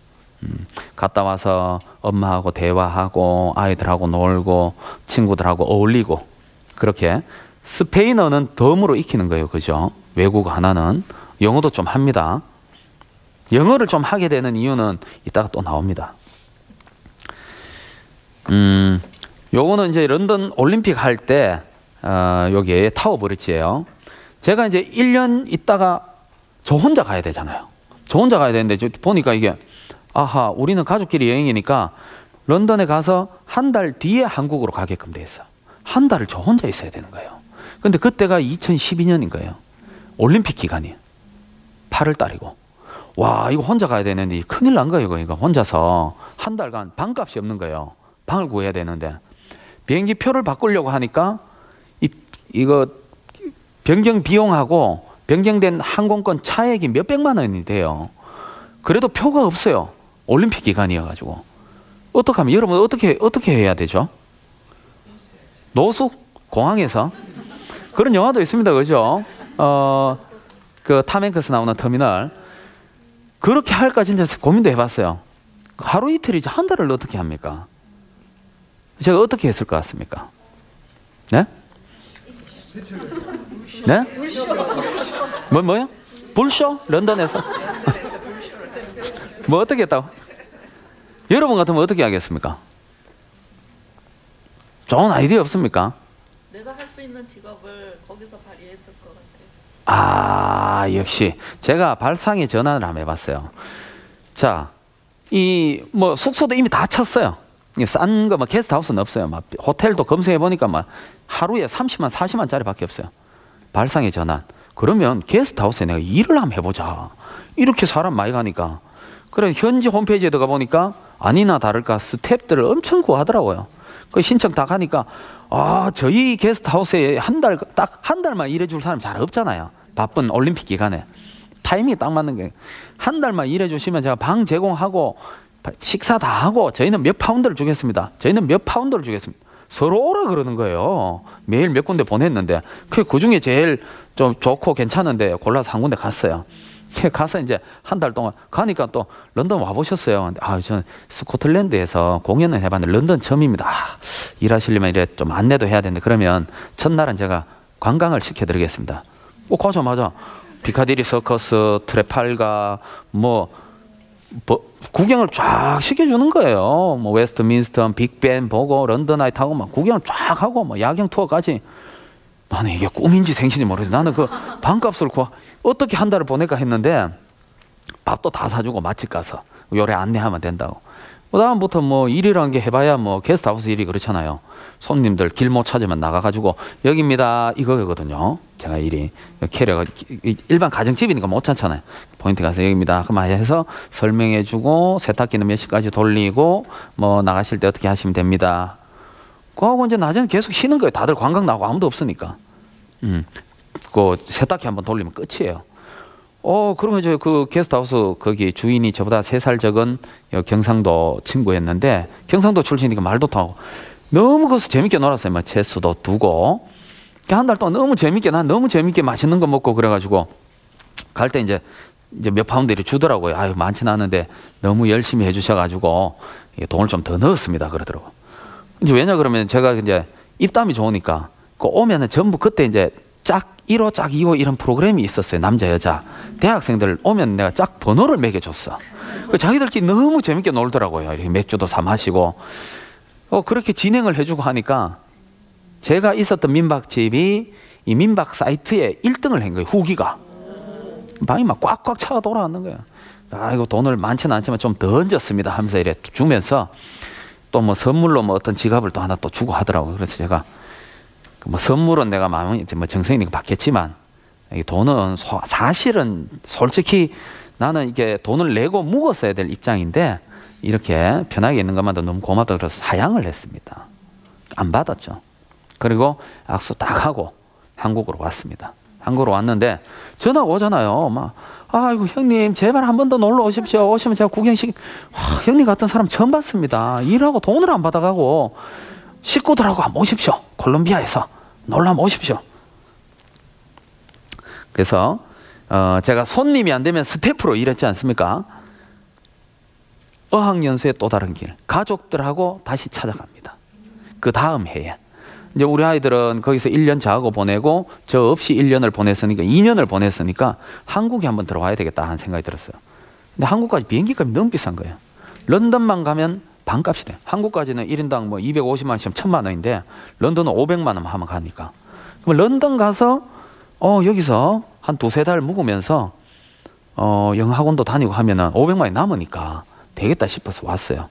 갔다 와서 엄마하고 대화하고 아이들하고 놀고 친구들하고 어울리고 그렇게 스페인어는 덤으로 익히는 거예요. 그죠? 외국어 하나는. 영어도 좀 합니다. 영어를 좀 하게 되는 이유는 이따가 또 나옵니다. 요거는 이제 런던 올림픽 할 때, 여기 타워 브릿지예요. 제가 이제 1년 있다가 저 혼자 가야 되잖아요. 저 혼자 가야 되는데 보니까 이게 아하 우리는 가족끼리 여행이니까 런던에 가서 한 달 뒤에 한국으로 가게끔 돼 있어. 한 달을 저 혼자 있어야 되는 거예요. 근데 그때가 2012년인 거예요. 올림픽 기간이에요. 8월 달이고. 와 이거 혼자 가야 되는데 큰일 난 거예요. 이거 혼자서 한 달간 방값이 없는 거예요. 방을 구해야 되는데 비행기 표를 바꾸려고 하니까 이거 변경 비용하고 변경된 항공권 차액이 몇백만 원이 돼요. 그래도 표가 없어요. 올림픽 기간이어가지고. 어떡하면 여러분 어떻게 해야 되죠? 노숙 공항에서 그런 영화도 있습니다, 그죠? 그 탐 행크스 나오는 터미널 그렇게 할까 진짜 고민도 해봤어요. 하루 이틀이지 한 달을 어떻게 합니까? 제가 어떻게 했을 것 같습니까? 네? 네? 뭐요? 불쇼? 런던에서? 뭐 어떻게 했다고? 여러분 같으면 어떻게 하겠습니까? 좋은 아이디어 없습니까?
내가 할 수 있는 직업을 거기서 발휘했을 것 같아요.
아, 역시 제가 발상의 전환을 한번 해봤어요. 자, 이 뭐 숙소도 이미 다 쳤어요. 싼 거 막 게스트하우스는 없어요. 막 호텔도 검색해 보니까 막 하루에 30만, 40만짜리밖에 없어요. 발상의 전환. 그러면 게스트하우스에 내가 일을 한번 해보자. 이렇게 사람 많이 가니까. 그래 현지 홈페이지에 들어가 보니까 아니나 다를까 스태프들을 엄청 구하더라고요. 그 신청 다 가니까 아 저희 게스트하우스에 딱 한 달만 일해줄 사람 잘 없잖아요. 바쁜 올림픽 기간에 타이밍이 딱 맞는 게 한 달만 일해주시면 제가 방 제공하고 식사 다 하고 저희는 몇 파운드를 주겠습니다. 저희는 몇 파운드를 주겠습니다. 서로 오라 그러는 거예요. 매일 몇 군데 보냈는데 그 중에 제일 좀 좋고 괜찮은데 골라서 한 군데 갔어요. 가서 이제 한 달 동안 가니까 또 런던 와보셨어요. 아, 저는 스코틀랜드에서 공연을 해봤는데 런던 처음입니다. 아, 일하시려면 이래 좀 안내도 해야 되는데 그러면 첫날은 제가 관광을 시켜드리겠습니다. 가자마자 피카디리 서커스, 트레팔가 뭐 구경을 쫙 시켜주는 거예요. 뭐 웨스트민스터, 빅벤 보고 런던 아이 타고 막 구경을 쫙 하고 뭐 야경 투어까지. 나는 이게 꿈인지 생신인지 모르겠어. 나는 그 방값을 어떻게 한 달을 보낼까 했는데 밥도 다 사주고 맛집 가서 요래 안내하면 된다고. 그 다음부터 뭐 일이라는 게 해봐야 뭐 게스트하우스 일이 그렇잖아요. 손님들 길 못 찾으면 나가가지고 여기입니다 이거거든요. 제가 일이 캐리어가 일반 가정집이니까 못 찾잖아요. 포인트 가서 여기입니다 그만 해서 설명해주고 세탁기는 몇 시까지 돌리고 뭐 나가실 때 어떻게 하시면 됩니다. 그하고 이제 낮에는 계속 쉬는 거예요. 다들 관광 나오고 아무도 없으니까. 그 세탁기 한번 돌리면 끝이에요. 그러면 이제 그 게스트하우스 거기 주인이 저보다 3살 적은 경상도 친구였는데 경상도 출신이니까 말도 통하고 너무 거기서 재밌게 놀았어요. 막 체스도 두고 한 달 동안 너무 재밌게 난 너무 재밌게 맛있는 거 먹고 그래가지고 갈 때 이제 몇 파운드 이렇게 주더라고요. 아유 많지는 않은데 너무 열심히 해주셔가지고 돈을 좀 더 넣었습니다. 그러더라고. 이제 왜냐 그러면 제가 이제 입담이 좋으니까 오면은 전부 그때 이제 짝 1호, 짝 2호 이런 프로그램이 있었어요. 남자, 여자. 대학생들 오면 내가 짝 번호를 매겨줬어. 자기들끼리 너무 재밌게 놀더라고요. 이렇게 맥주도 사 마시고. 그렇게 진행을 해주고 하니까 제가 있었던 민박집이 이 민박 사이트에 1등을 한 거예요. 후기가. 방이 막 꽉꽉 차가 돌아왔는 거예요. 이거 돈을 많지는 않지만 좀 더 얹었습니다 하면서 이래 주면서 또 뭐 선물로 뭐 어떤 지갑을 또 하나 또 주고 하더라고요. 그래서 제가 뭐 선물은 내가 마음이 뭐 정성이니까 받겠지만 이 돈은 사실은 솔직히 나는 이게 돈을 내고 묵었어야 될 입장인데 이렇게 편하게 있는 것만도 너무 고맙다 그래서 사양을 했습니다. 안 받았죠. 그리고 악수 딱 하고 한국으로 왔습니다. 한국으로 왔는데 전화가 오잖아요. 막 아이고 형님 제발 한 번 더 놀러 오십시오. 오시면 제가 구경식 형님 같은 사람 처음 봤습니다. 일하고 돈을 안 받아가고 식구들하고 한번 오십시오. 콜롬비아에서 놀러 한번 오십시오. 그래서 제가 손님이 안 되면 스태프로 일했지 않습니까? 어학연수의 또 다른 길. 가족들하고 다시 찾아갑니다. 그 다음 해에. 이제 우리 아이들은 거기서 1년 자고 보내고 저 없이 1년을 보냈으니까 2년을 보냈으니까 한국에 한번 들어와야 되겠다 하는 생각이 들었어요. 근데 한국까지 비행기값이 너무 비싼 거예요. 런던만 가면 반값이 돼요. 한국까지는 1인당 뭐 250만 원이면 1000만 원인데 런던은 500만 원 하면 가니까. 그럼 런던 가서 여기서 한 2-3달 묵으면서 영어 학원도 다니고 하면은 500만 원이 남으니까 되겠다 싶어서 왔어요.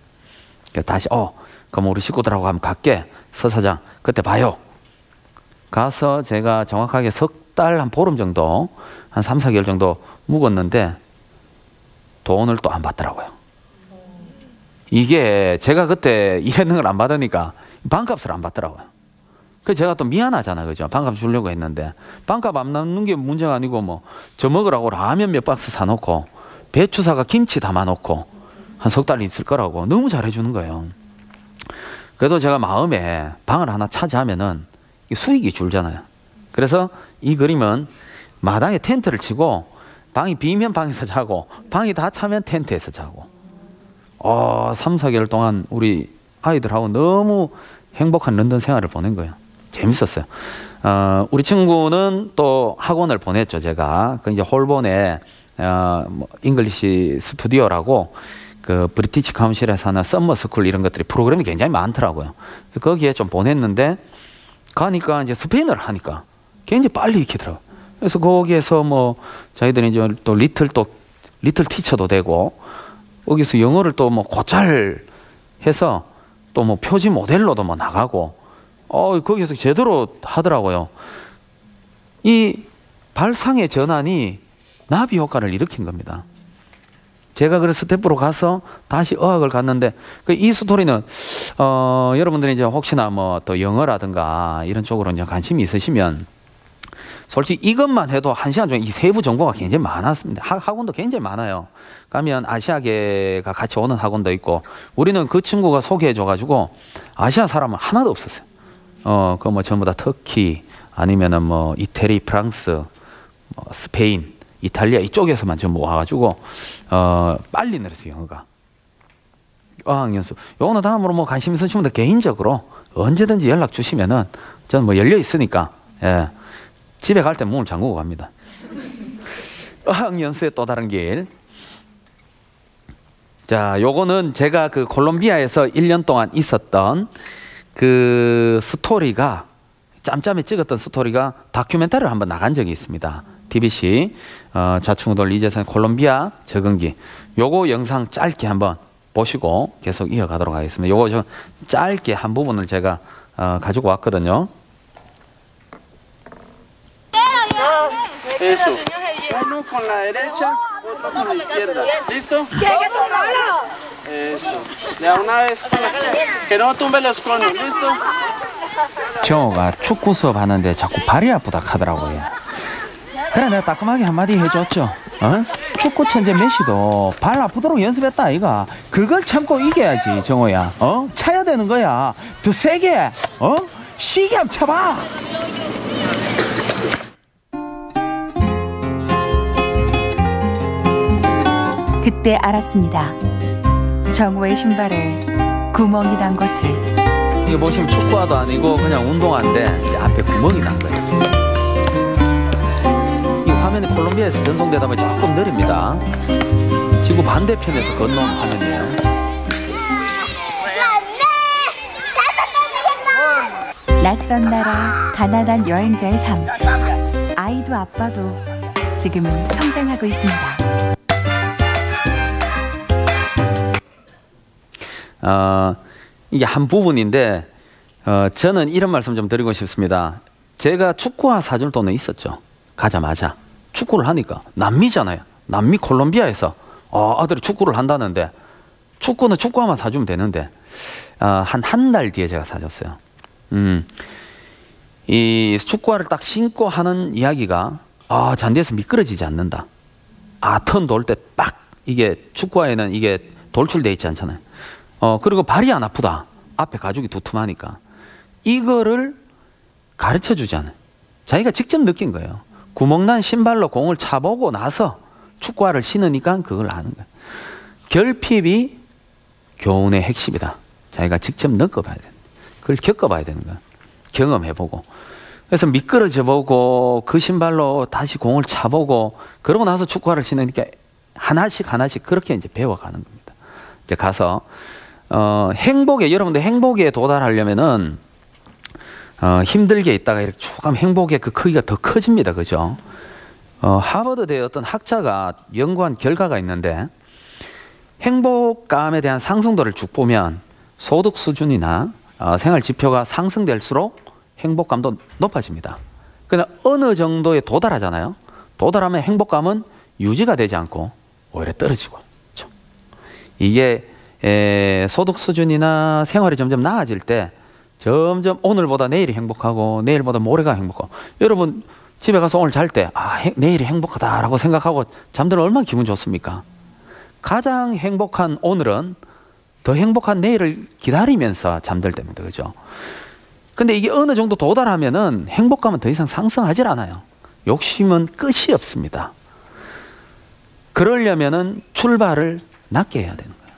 다시 그럼 우리 식구들하고 한번 갈게. 서 사장 그때 봐요. 가서 제가 정확하게 석 달 한 보름 정도 한 3, 4개월 정도 묵었는데 돈을 또 안 받더라고요. 이게 제가 그때 일했는 걸 안 받으니까 반값을 안 받더라고요. 그래서 제가 또 미안하잖아요. 그죠? 반값 주려고 했는데 반값 안 남는 게 문제가 아니고 뭐 저 먹으라고 라면 몇 박스 사놓고 배추 사가 김치 담아놓고 한 석 달 있을 거라고 너무 잘해주는 거예요. 그래도 제가 마음에 방을 하나 차지하면은 수익이 줄잖아요. 그래서 이 그림은 마당에 텐트를 치고 방이 비면 방에서 자고 방이 다 차면 텐트에서 자고 3, 4개월 동안 우리 아이들하고 너무 행복한 런던 생활을 보낸 거예요. 재밌었어요. 우리 친구는 또 학원을 보냈죠. 제가 그 이제 홀본에 잉글리시 스튜디오라고 그 브리티시 카운실에서 하는 썸머 스쿨 이런 것들이 프로그램이 굉장히 많더라고요. 거기에 좀 보냈는데 가니까 이제 스페인어를 하니까 굉장히 빨리 익히더라고요. 그래서 거기에서 뭐 자기들이 이제 또 리틀 티처도 되고 거기서 영어를 또 뭐 곧잘 해서 또 뭐 표지 모델로도 뭐 나가고 거기서 제대로 하더라고요. 이 발상의 전환이 나비 효과를 일으킨 겁니다. 제가 그래서 스태프로 가서 다시 어학을 갔는데 이 스토리는 여러분들이 이제 혹시나 뭐 또 영어라든가 이런 쪽으로 이제 관심이 있으시면 솔직히 이것만 해도 1시간 중에 이 세부 정보가 굉장히 많았습니다. 학원도 굉장히 많아요. 가면 아시아계가 같이 오는 학원도 있고 우리는 그 친구가 소개해줘가지고 아시아 사람은 하나도 없었어요. 그 뭐 전부 다 터키 아니면은 뭐 이태리, 프랑스, 뭐 스페인, 이탈리아 이쪽에서만 전부 와가지고 빨리 늘었어요. 영어가. 어학연수. 요거는 다음으로 뭐 관심 있으시면 개인적으로 언제든지 연락 주시면은 저는 뭐 열려 있으니까 예. 집에 갈 때 문을 잠그고 갑니다. 어학연수의 또 다른 길. 자, 요거는 제가 그 콜롬비아에서 1년 동안 있었던 그 스토리가 짬짬이 찍었던 스토리가 다큐멘터리를 한번 나간 적이 있습니다. TBC 좌충우돌 이재선 콜롬비아 적응기. 요거 영상 짧게 한번 보시고 계속 이어가도록 하겠습니다. 요거 좀 짧게 한 부분을 제가 가지고 왔거든요.
Eso. Uno con la derecha, otro con la izquierda. ¿Listo? Eso. De a una vez. Que no tumbe los conos. ¿Listo?
정호가 축구 수업 하는데 자꾸 발이 아프다 하더라고요. 그래 내가 따끔하게 한마디 해줬죠. 축구 천재 메시도 발 아프도록 연습했다 아이가. 그걸 참고 이겨야지 정호야. 차야 되는 거야. 더 세게. 시계 한번 차봐.
그때 알았습니다. 정호의 신발에 구멍이 난 것을.
이거 보시면 축구화도 아니고 그냥 운동화인데 이제 앞에 구멍이 난 거예요. 이 화면이 콜롬비아에서 전송되다 보니 조금 느립니다. 지구 반대편에서 건너온 화면이에요.
낯선 나라 가난한 여행자의 삶. 아이도 아빠도 지금은 성장하고 있습니다.
이게 한 부분인데 저는 이런 말씀 좀 드리고 싶습니다. 제가 축구화 사줄 돈은 있었죠. 가자마자 축구를 하니까 남미잖아요. 남미 콜롬비아에서 아들이 축구를 한다는데 축구는 축구화만 사주면 되는데 한 달 뒤에 제가 사줬어요. 이 축구화를 딱 신고 하는 이야기가 잔디에서 미끄러지지 않는다. 턴 돌 때 빡 이게 축구화에는 이게 돌출돼 있지 않잖아요. 그리고 발이 안 아프다. 앞에 가죽이 두툼하니까. 이거를 가르쳐 주지 않아요. 자기가 직접 느낀 거예요. 구멍난 신발로 공을 차보고 나서 축구화를 신으니까 그걸 아는 거예요. 결핍이 교훈의 핵심이다. 자기가 직접 느껴봐야 돼요. 그걸 겪어봐야 되는 거예요. 경험해보고. 그래서 미끄러져 보고 그 신발로 다시 공을 차보고 그러고 나서 축구화를 신으니까 하나씩 그렇게 이제 배워가는 겁니다. 이제 가서 여러분들 행복에 도달하려면은 힘들게 있다가 이렇게 쭉 하면 행복의 그 크기가 더 커집니다. 그죠? 하버드대 어떤 학자가 연구한 결과가 있는데 행복감에 대한 상승도를 쭉 보면 소득 수준이나 생활 지표가 상승될수록 행복감도 높아집니다. 그러나 어느 정도에 도달하잖아요. 도달하면 행복감은 유지가 되지 않고 오히려 떨어지고. 그렇죠? 이게 소득 수준이나 생활이 점점 나아질 때 점점 오늘보다 내일이 행복하고 내일보다 모레가 행복하고, 여러분 집에 가서 오늘 잘 때 내일이 행복하다라고 생각하고 잠들면 얼마나 기분 좋습니까? 가장 행복한 오늘은 더 행복한 내일을 기다리면서 잠들 때입니다. 그죠? 근데 이게 어느 정도 도달하면은 행복감은 더 이상 상승하질 않아요. 욕심은 끝이 없습니다. 그러려면은 출발을 낮게 해야 되는 거예요.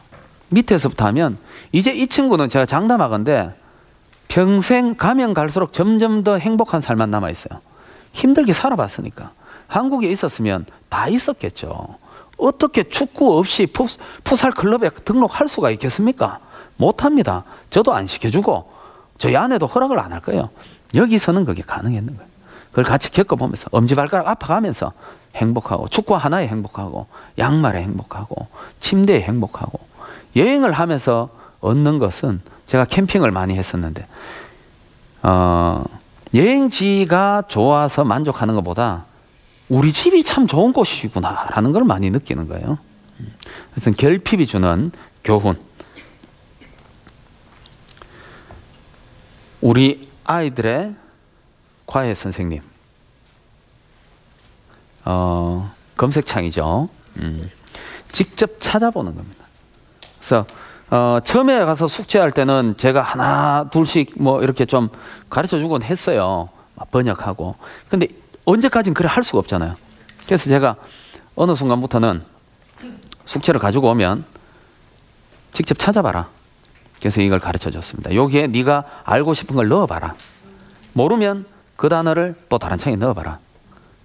밑에서부터 하면, 이제 이 친구는 제가 장담하건대 평생 가면 갈수록 점점 더 행복한 삶만 남아있어요. 힘들게 살아봤으니까. 한국에 있었으면 다 있었겠죠. 어떻게 축구 없이 풋살 클럽에 등록할 수가 있겠습니까? 못합니다. 저도 안 시켜주고 저희 아내도 허락을 안 할 거예요. 여기서는 그게 가능했는 거예요. 그걸 같이 겪어보면서 엄지발가락 아파가면서 행복하고, 축구 하나에 행복하고, 양말에 행복하고, 침대에 행복하고, 여행을 하면서 얻는 것은, 제가 캠핑을 많이 했었는데 여행지가 좋아서 만족하는 것보다 우리 집이 참 좋은 곳이구나 라는 걸 많이 느끼는 거예요. 그래서 결핍이 주는 교훈, 우리 아이들의 과외 선생님, 검색창이죠. 직접 찾아보는 겁니다. 그래서 처음에 가서 숙제할 때는 제가 하나 둘씩 뭐 이렇게 좀 가르쳐 주곤 했어요. 번역하고. 근데 언제까지는 그래 할 수가 없잖아요. 그래서 제가 어느 순간부터는 숙제를 가지고 오면 직접 찾아봐라. 그래서 이걸 가르쳐 줬습니다. 여기에 네가 알고 싶은 걸 넣어봐라. 모르면 그 단어를 또 다른 창에 넣어봐라.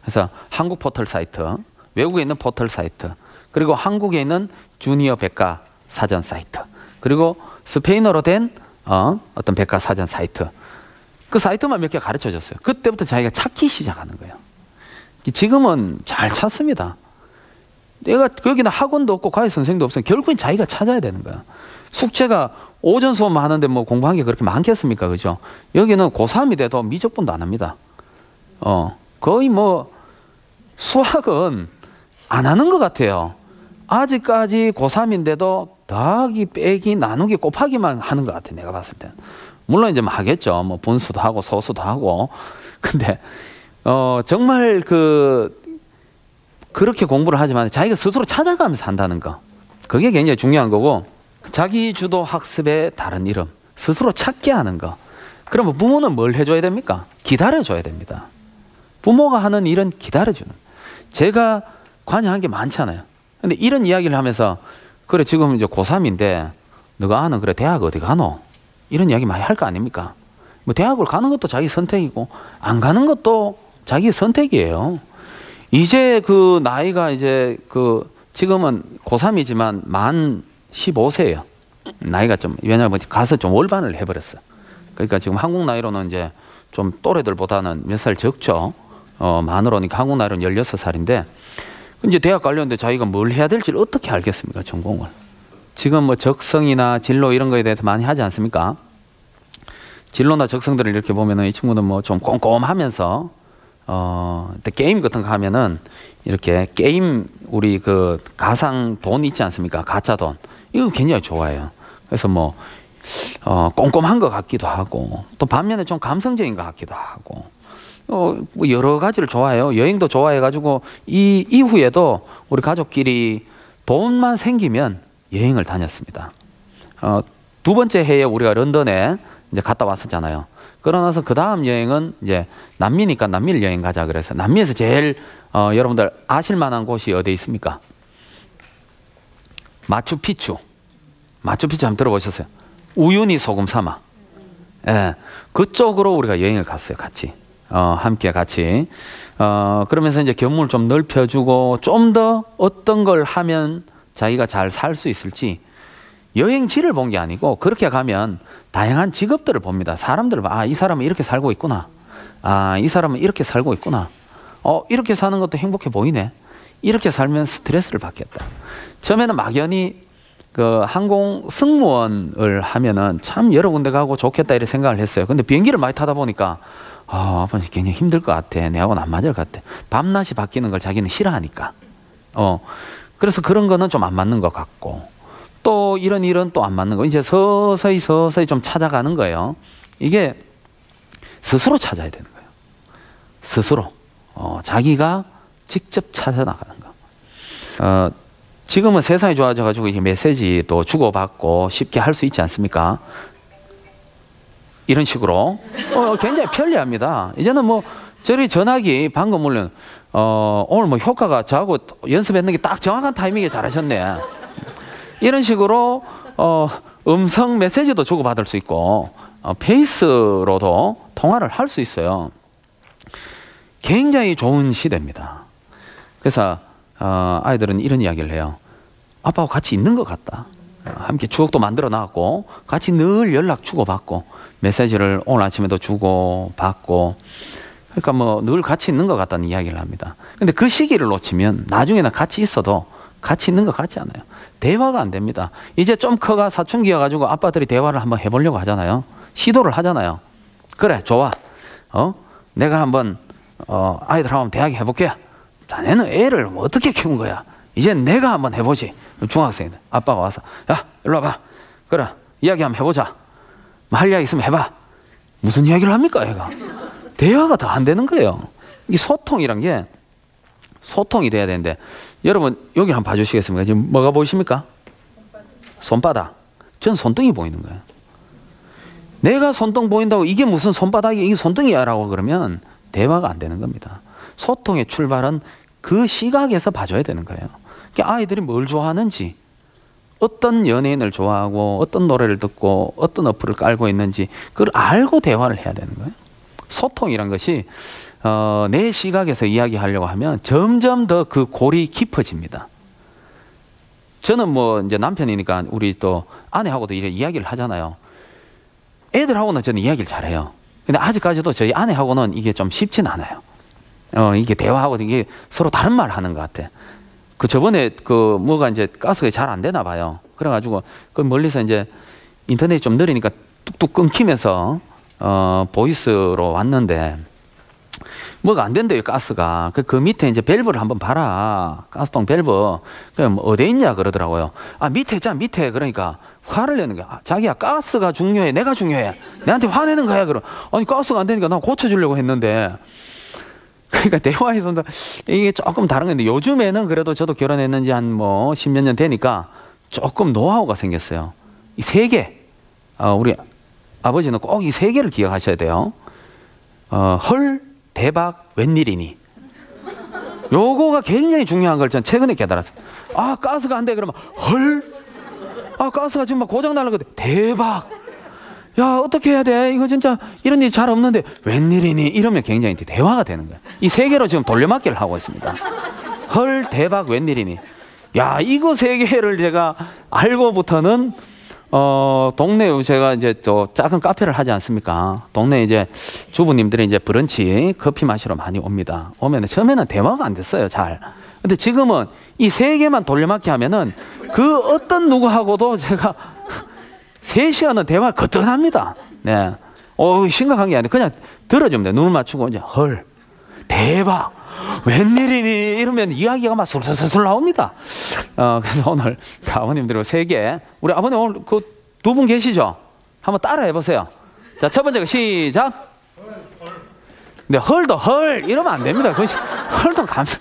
그래서 한국 포털 사이트, 외국에 있는 포털 사이트, 그리고 한국에 있는 주니어 백과 사전 사이트, 그리고 스페인어로 된 어떤 백과 사전 사이트, 그 사이트만 몇 개 가르쳐 줬어요. 그때부터 자기가 찾기 시작하는 거예요. 지금은 잘 찾습니다. 내가 거기는 학원도 없고 과외 선생도 없으면 결국엔 자기가 찾아야 되는 거야. 숙제가 오전 수업만 하는데 뭐 공부한 게 그렇게 많겠습니까? 그죠? 여기는 고3이 돼도 미적분도 안 합니다. 거의 뭐 수학은 안 하는 것 같아요. 아직까지 고3인데도 더하기, 빼기, 나누기, 곱하기만 하는 것 같아요. 내가 봤을 때. 물론 이제 뭐 하겠죠. 뭐 분수도 하고 소수도 하고. 근데 정말 그렇게 공부를 하지만 자기가 스스로 찾아가면서 한다는 거, 그게 굉장히 중요한 거고, 자기 주도 학습의 다른 이름, 스스로 찾게 하는 거. 그러면 부모는 뭘 해줘야 됩니까? 기다려줘야 됩니다. 부모가 하는 일은 기다려주는. 제가 관여한 게 많잖아요. 근데 이런 이야기를 하면서, 그래 지금 이제 고3인데 너가 아는 그래 대학 어디 가노? 이런 이야기 많이 할 거 아닙니까? 뭐 대학을 가는 것도 자기 선택이고 안 가는 것도 자기 선택이에요. 이제 그 나이가 이제 지금은 고3이지만 만 15세예요. 나이가 좀, 왜냐하면 가서 좀 월반을 해버렸어. 그러니까 지금 한국 나이로는 이제 좀 또래들보다는 몇 살 적죠. 만으로니까 한국 나이로는 16살인데 이제 대학 가려는데 자기가 뭘 해야 될지 어떻게 알겠습니까? 전공을. 지금 뭐 적성이나 진로 이런 거에 대해서 많이 하지 않습니까? 진로나 적성들을 이렇게 보면은 이 친구는 뭐 좀 꼼꼼하면서 게임 같은 거 하면은 이렇게 게임, 우리 그 가상 돈 있지 않습니까? 가짜 돈. 이거 굉장히 좋아해요. 그래서 뭐 꼼꼼한 것 같기도 하고, 또 반면에 좀 감성적인 것 같기도 하고, 뭐 여러 가지를 좋아해요. 여행도 좋아해가지고 이 이후에도 우리 가족끼리 돈만 생기면 여행을 다녔습니다. 두 번째 해에 우리가 런던에 이제 갔다 왔었잖아요. 그러나서 그 다음 여행은 이제 남미니까 남미를 여행 가자 그래서, 남미에서 제일 여러분들 아실 만한 곳이 어디 있습니까? 마추픽추. 마추픽추 한번 들어보셨어요? 우유니 소금 사막. 예, 그쪽으로 우리가 여행을 갔어요. 같이. 함께 같이. 그러면서 이제 견문을 좀 넓혀주고 좀 더 어떤 걸 하면 자기가 잘 살 수 있을지, 여행지를 본 게 아니고 그렇게 가면 다양한 직업들을 봅니다. 사람들을 봐. 아, 이 사람은 이렇게 살고 있구나. 아, 이 사람은 이렇게 살고 있구나. 이렇게 사는 것도 행복해 보이네. 이렇게 살면 스트레스를 받겠다. 처음에는 막연히 그 항공 승무원을 하면은 참 여러 군데 가고 좋겠다 이렇게 생각을 했어요. 근데 비행기를 많이 타다 보니까 아빠는 굉장히 힘들 것 같아. 내하고는 안 맞을 것 같아. 밤낮이 바뀌는 걸 자기는 싫어하니까. 그래서 그런 거는 좀 안 맞는 것 같고, 또 이런 일은 또 안 맞는 거. 이제 서서히 좀 찾아가는 거예요. 이게 스스로 찾아야 되는 거예요. 스스로. 자기가 직접 찾아 나가는 거. 지금은 세상이 좋아져가지고 이게 메시지도 주고받고 쉽게 할 수 있지 않습니까? 이런 식으로. 굉장히 편리합니다. 이제는 뭐, 저희 전화기 방금 물론, 오늘 뭐 효과가 저하고 연습했는 게 딱 정확한 타이밍에 잘하셨네. 이런 식으로, 음성 메시지도 주고받을 수 있고, 페이스로도 통화를 할 수 있어요. 굉장히 좋은 시대입니다. 그래서, 아이들은 이런 이야기를 해요. 아빠하고 같이 있는 것 같다. 함께 추억도 만들어 놨고, 같이 늘 연락 주고받고, 메시지를 오늘 아침에도 주고받고, 그러니까 뭐 늘 같이 있는 것 같다는 이야기를 합니다. 근데 그 시기를 놓치면 나중에는 같이 있어도 같이 있는 것 같지 않아요. 대화가 안 됩니다. 이제 좀 커가 사춘기여가지고 아빠들이 대화를 한번 해보려고 하잖아요. 시도를 하잖아요. 그래, 좋아. 내가 한번, 아이들하고 한번 대화해 볼게. 자네는 애를 뭐 어떻게 키운 거야? 이제 내가 한번 해보지. 중학생들. 아빠가 와서, 야, 일로 와봐. 그래, 이야기 한번 해보자. 뭐 할 이야기 있으면 해봐. 무슨 이야기를 합니까, 애가? 대화가 더 안 되는 거예요. 이 소통이란 게 소통이 돼야 되는데, 여러분 여기 한번 봐주시겠습니까? 지금 뭐가 보이십니까? 손바닥. 전 손등이 보이는 거예요. 내가 손등 보인다고 이게 무슨 손바닥이 이게 손등이야 라고 그러면 대화가 안 되는 겁니다. 소통의 출발은 그 시각에서 봐줘야 되는 거예요. 그러니까 아이들이 뭘 좋아하는지, 어떤 연예인을 좋아하고 어떤 노래를 듣고 어떤 어플을 깔고 있는지 그걸 알고 대화를 해야 되는 거예요. 소통이란 것이 내 시각에서 이야기하려고 하면 점점 더 그 골이 깊어집니다. 저는 뭐 이제 남편이니까 우리 또 아내하고도 이렇게 이야기를 하잖아요. 애들하고는 저는 이야기를 잘해요. 근데 아직까지도 저희 아내하고는 이게 좀 쉽진 않아요. 이게 대화하고 이게 서로 다른 말 하는 것 같아. 그 저번에 그 뭐가 이제 가스가 잘 안 되나 봐요. 그래가지고 그 멀리서 이제 인터넷이 좀 느리니까 뚝뚝 끊기면서 보이스로 왔는데 뭐가 안 된대요, 가스가. 그 밑에 이제 밸브를 한번 봐라. 가스통 밸브. 그럼 어디에 있냐 그러더라고요. 밑에 있잖아, 밑에. 그러니까 화를 내는 거야. 자기야, 가스가 중요해. 내가 중요해. 내한테 화내는 거야. 그럼 아니 가스가 안 되니까 나 고쳐주려고 했는데. 그러니까 대화에서도 이게 조금 다른 건데, 요즘에는 그래도 저도 결혼했는지 한 뭐 10몇 년 되니까 조금 노하우가 생겼어요. 이 세 개. 우리 아버지는 꼭 이 세 개를 기억하셔야 돼요. 헐, 대박, 웬일이니. 요거가 굉장히 중요한 걸 전 최근에 깨달았어요. 가스가 안 돼. 그러면 헐. 가스가 지금 막 고장 나려고 돼. 대박. 야, 어떻게 해야 돼? 이거 진짜 이런 일이 잘 없는데 웬일이니? 이러면 굉장히 대화가 되는 거예요. 이 세 개로 지금 돌려막기를 하고 있습니다. 헐, 대박, 웬일이니? 야, 이거 세 개를 제가 알고부터는 동네에 제가 이제 또 작은 카페를 하지 않습니까? 동네에 이제 주부님들이 이제 브런치 커피 마시러 많이 옵니다. 오면 처음에는 대화가 안 됐어요, 잘. 근데 지금은 이 세 개만 돌려막기 하면은 그 어떤 누구하고도 제가 3시간은 대화 거뜬합니다. 네. 심각한 게 아니라 그냥 들어주면 돼요. 눈을 맞추고 이제 헐, 대박, 웬일이니? 이러면 이야기가 막 술술술 나옵니다. 그래서 오늘 아버님들과 3개, 우리 아버님 오늘 그 2분 계시죠? 한번 따라 해보세요. 자, 첫 번째 거 시작. 근데 헐도 헐 이러면 안 됩니다. 그 헐도 감사.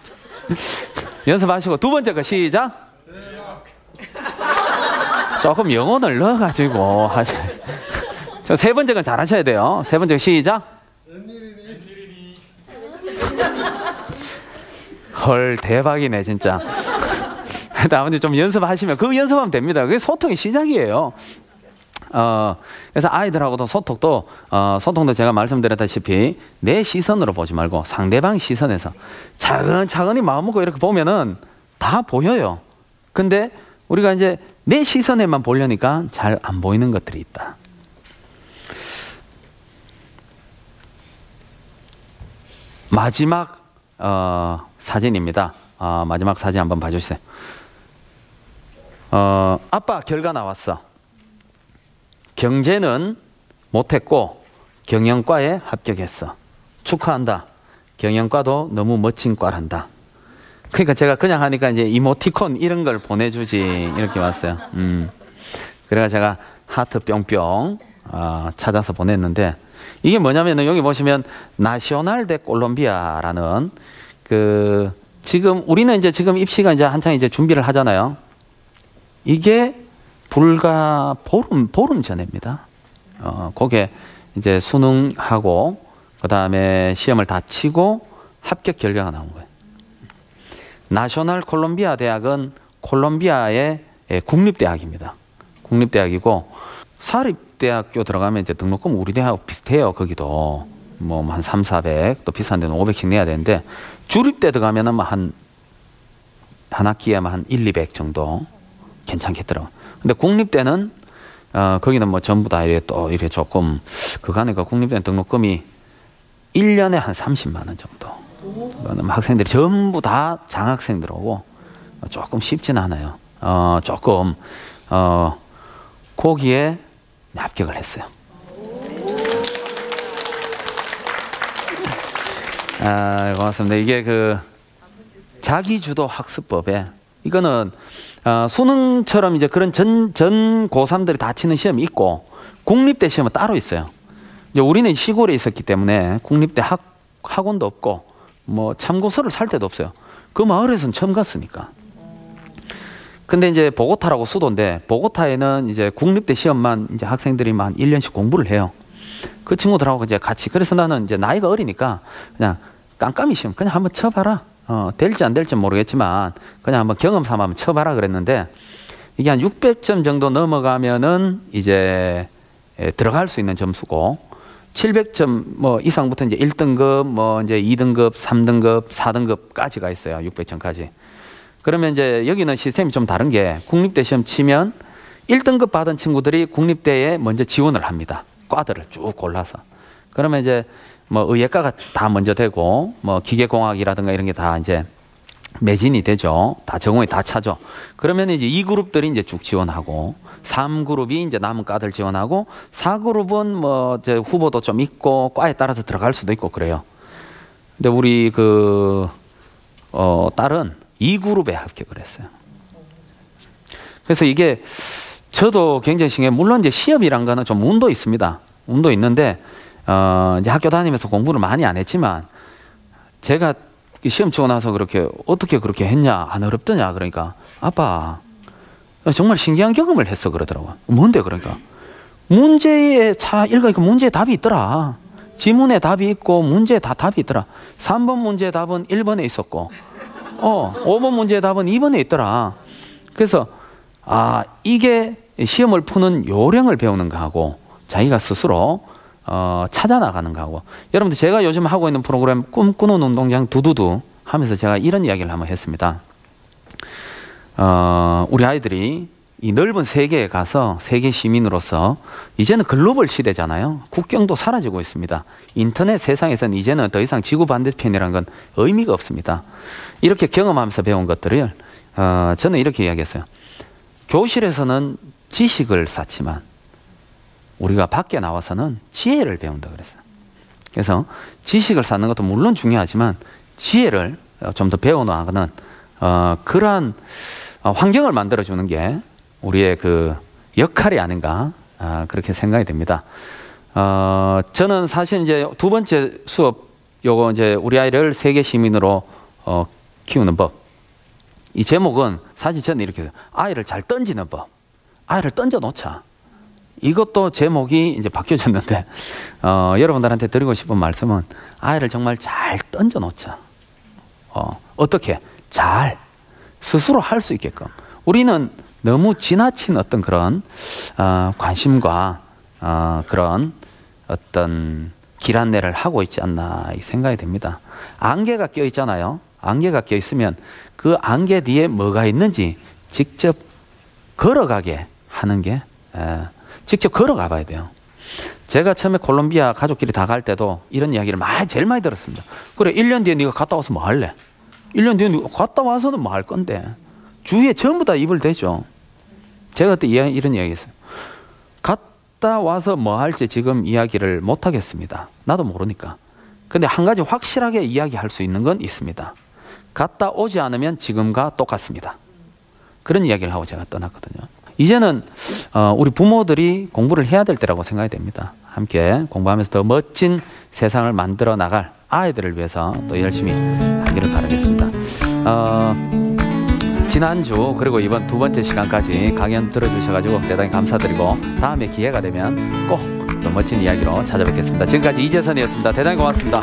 연습하시고 두 번째 거 시작. 조금 영혼을 넣어가지고 하셔야 돼요. 세 번째 건 잘하셔야 돼요. 세 번째 거 시작. 헐, 대박이네 진짜. 아버님 좀 연습하시면, 그 연습하면 됩니다. 그게 소통의 시작이에요. 그래서 아이들하고도 소통도 제가 말씀드렸다시피 내 시선으로 보지 말고 상대방 시선에서 차근차근히 마음 먹고 이렇게 보면은 다 보여요. 근데 우리가 이제 내 시선에만 보려니까 잘 안 보이는 것들이 있다. 마지막 사진입니다. 마지막 사진 한번 봐주세요. 아빠 결과 나왔어. 경제는 못했고 경영과에 합격했어. 축하한다. 경영과도 너무 멋진 과란다. 그러니까 제가 그냥 하니까 이제 이모티콘 이런 걸 보내주지 이렇게 왔어요. 그래가 제가 하트 뿅뿅 찾아서 보냈는데 이게 뭐냐면은 여기 보시면 나시오날 데 콜롬비아라는 그 지금 우리는 이제 지금 입시가 이제 한창 이제 준비를 하잖아요. 이게 불과 보름 전입니다. 거기에 이제 수능하고 그 다음에 시험을 다 치고 합격 결과가 나온 거예요. 나셔널 콜롬비아 대학은 콜롬비아의 국립대학입니다. 국립대학이고 사립대학교 들어가면 이제 등록금 우리 대학 비슷해요. 거기도 뭐 한 300, 400, 또 비싼 데는 500씩 내야 되는데 주립대 들어가면은 뭐 한 학기에 한 1, 200 정도 괜찮겠더라고요. 근데 국립대는 거기는 뭐 전부 다 이래 조금 그간에 국립대 등록금이 1년에 한 30만 원 정도. 학생들이 전부 다 장학생들 오고 조금 쉽진 않아요. 조금 거기에 합격을 했어요. 고맙습니다. 이게 그 자기주도 학습법에 이거는 수능처럼 이제 그런 전 고3들이 다 치는 시험이 있고 국립대 시험은 따로 있어요. 이제 우리는 시골에 있었기 때문에 국립대 학원도 없고 뭐 참고서를 살 데도 없어요. 그 마을에서는 처음 갔으니까. 근데 이제 보고타라고 수도인데 보고타에는 이제 국립대 시험만 이제 학생들이 한 1년씩 공부를 해요. 그 친구들하고 이제 같이. 그래서 나는 이제 나이가 어리니까 그냥 깜깜이 시험 그냥 한번 쳐봐라. 될지 안 될지 모르겠지만 그냥 한번 경험 삼아 한번 쳐봐라 그랬는데 이게 한 600점 정도 넘어가면은 이제 들어갈 수 있는 점수고 700점 뭐 이상부터 이제 1등급 뭐 이제 2등급, 3등급, 4등급까지가 있어요. 600점까지. 그러면 이제 여기는 시스템이 좀 다른 게 국립대 시험 치면 1등급 받은 친구들이 국립대에 먼저 지원을 합니다. 과들을 쭉 골라서. 그러면 이제 뭐 의예과가 다 먼저 되고 뭐 기계공학이라든가 이런 게 다 이제 매진이 되죠. 다 전공이 다 차죠. 그러면 이제 2그룹들이 이제 쭉 지원하고 3그룹이 이제 남은 과들 지원하고 4그룹은 뭐 이제 후보도 좀 있고 과에 따라서 들어갈 수도 있고 그래요. 근데 우리 그 딸은 2그룹에 합격을 했어요. 그래서 이게 저도 굉장히 신기해요. 물론 이제 시험이란 거는 좀 운도 있습니다. 운도 있는데 이제 학교 다니면서 공부를 많이 안 했지만 제가 시험 치고 나서 그렇게 어떻게 그렇게 했냐 안 어렵더냐 그러니까 아빠 정말 신기한 경험을 했어 그러더라고요. 뭔데 그러니까 문제에 읽으니까 문제에 답이 있더라. 지문에 답이 있고 문제에 다 답이 있더라. 3번 문제의 답은 1번에 있었고 5번 문제의 답은 2번에 있더라. 그래서 이게 시험을 푸는 요령을 배우는 거하고 자기가 스스로 찾아 나가는 거하고 여러분들 제가 요즘 하고 있는 프로그램 꿈꾸는 운동장 두두두 하면서 제가 이런 이야기를 한번 했습니다. 우리 아이들이 이 넓은 세계에 가서 세계 시민으로서 이제는 글로벌 시대잖아요. 국경도 사라지고 있습니다. 인터넷 세상에서는 이제는 더 이상 지구 반대편이라는 건 의미가 없습니다. 이렇게 경험하면서 배운 것들을 저는 이렇게 이야기했어요. 교실에서는 지식을 쌓지만 우리가 밖에 나와서는 지혜를 배운다 그랬어요. 그래서 지식을 쌓는 것도 물론 중요하지만 지혜를 좀 더 배워나가는 그러한 환경을 만들어주는 게 우리의 그 역할이 아닌가 그렇게 생각이 됩니다. 저는 사실 이제 두 번째 수업 요거 이제 우리 아이를 세계 시민으로 키우는 법. 이 제목은 사실 저는 이렇게 해요. 아이를 잘 던지는 법. 아이를 던져 놓자. 이것도 제목이 이제 바뀌어졌는데 여러분들한테 드리고 싶은 말씀은 아이를 정말 잘 던져 놓자. 어떻게? 잘 스스로 할 수 있게끔. 우리는 너무 지나친 어떤 그런 관심과 그런 어떤 길 안내를 하고 있지 않나 이 생각이 됩니다. 안개가 껴 있잖아요. 안개가 껴 있으면 그 안개 뒤에 뭐가 있는지 직접 걸어가게 하는 게 직접 걸어가 봐야 돼요. 제가 처음에 콜롬비아 가족끼리 다 갈 때도 이런 이야기를 제일 많이 들었습니다. 그래, 1년 뒤에 네가 갔다 와서 뭐 할래? 1년 뒤에 네가 갔다 와서는 뭐 할 건데? 주위에 전부 다 입을 대죠. 제가 그때 이런 이야기 했어요. 갔다 와서 뭐 할지 지금 이야기를 못 하겠습니다. 나도 모르니까. 근데 한 가지 확실하게 이야기할 수 있는 건 있습니다. 갔다 오지 않으면 지금과 똑같습니다. 그런 이야기를 하고 제가 떠났거든요. 이제는 우리 부모들이 공부를 해야 될 때라고 생각이 됩니다. 함께 공부하면서 더 멋진 세상을 만들어 나갈 아이들을 위해서 또 열심히 하기를 바라겠습니다. 지난주 그리고 이번 두 번째 시간까지 강연 들어주셔가지고 대단히 감사드리고 다음에 기회가 되면 꼭 더 멋진 이야기로 찾아뵙겠습니다. 지금까지 이재선이었습니다. 대단히 고맙습니다.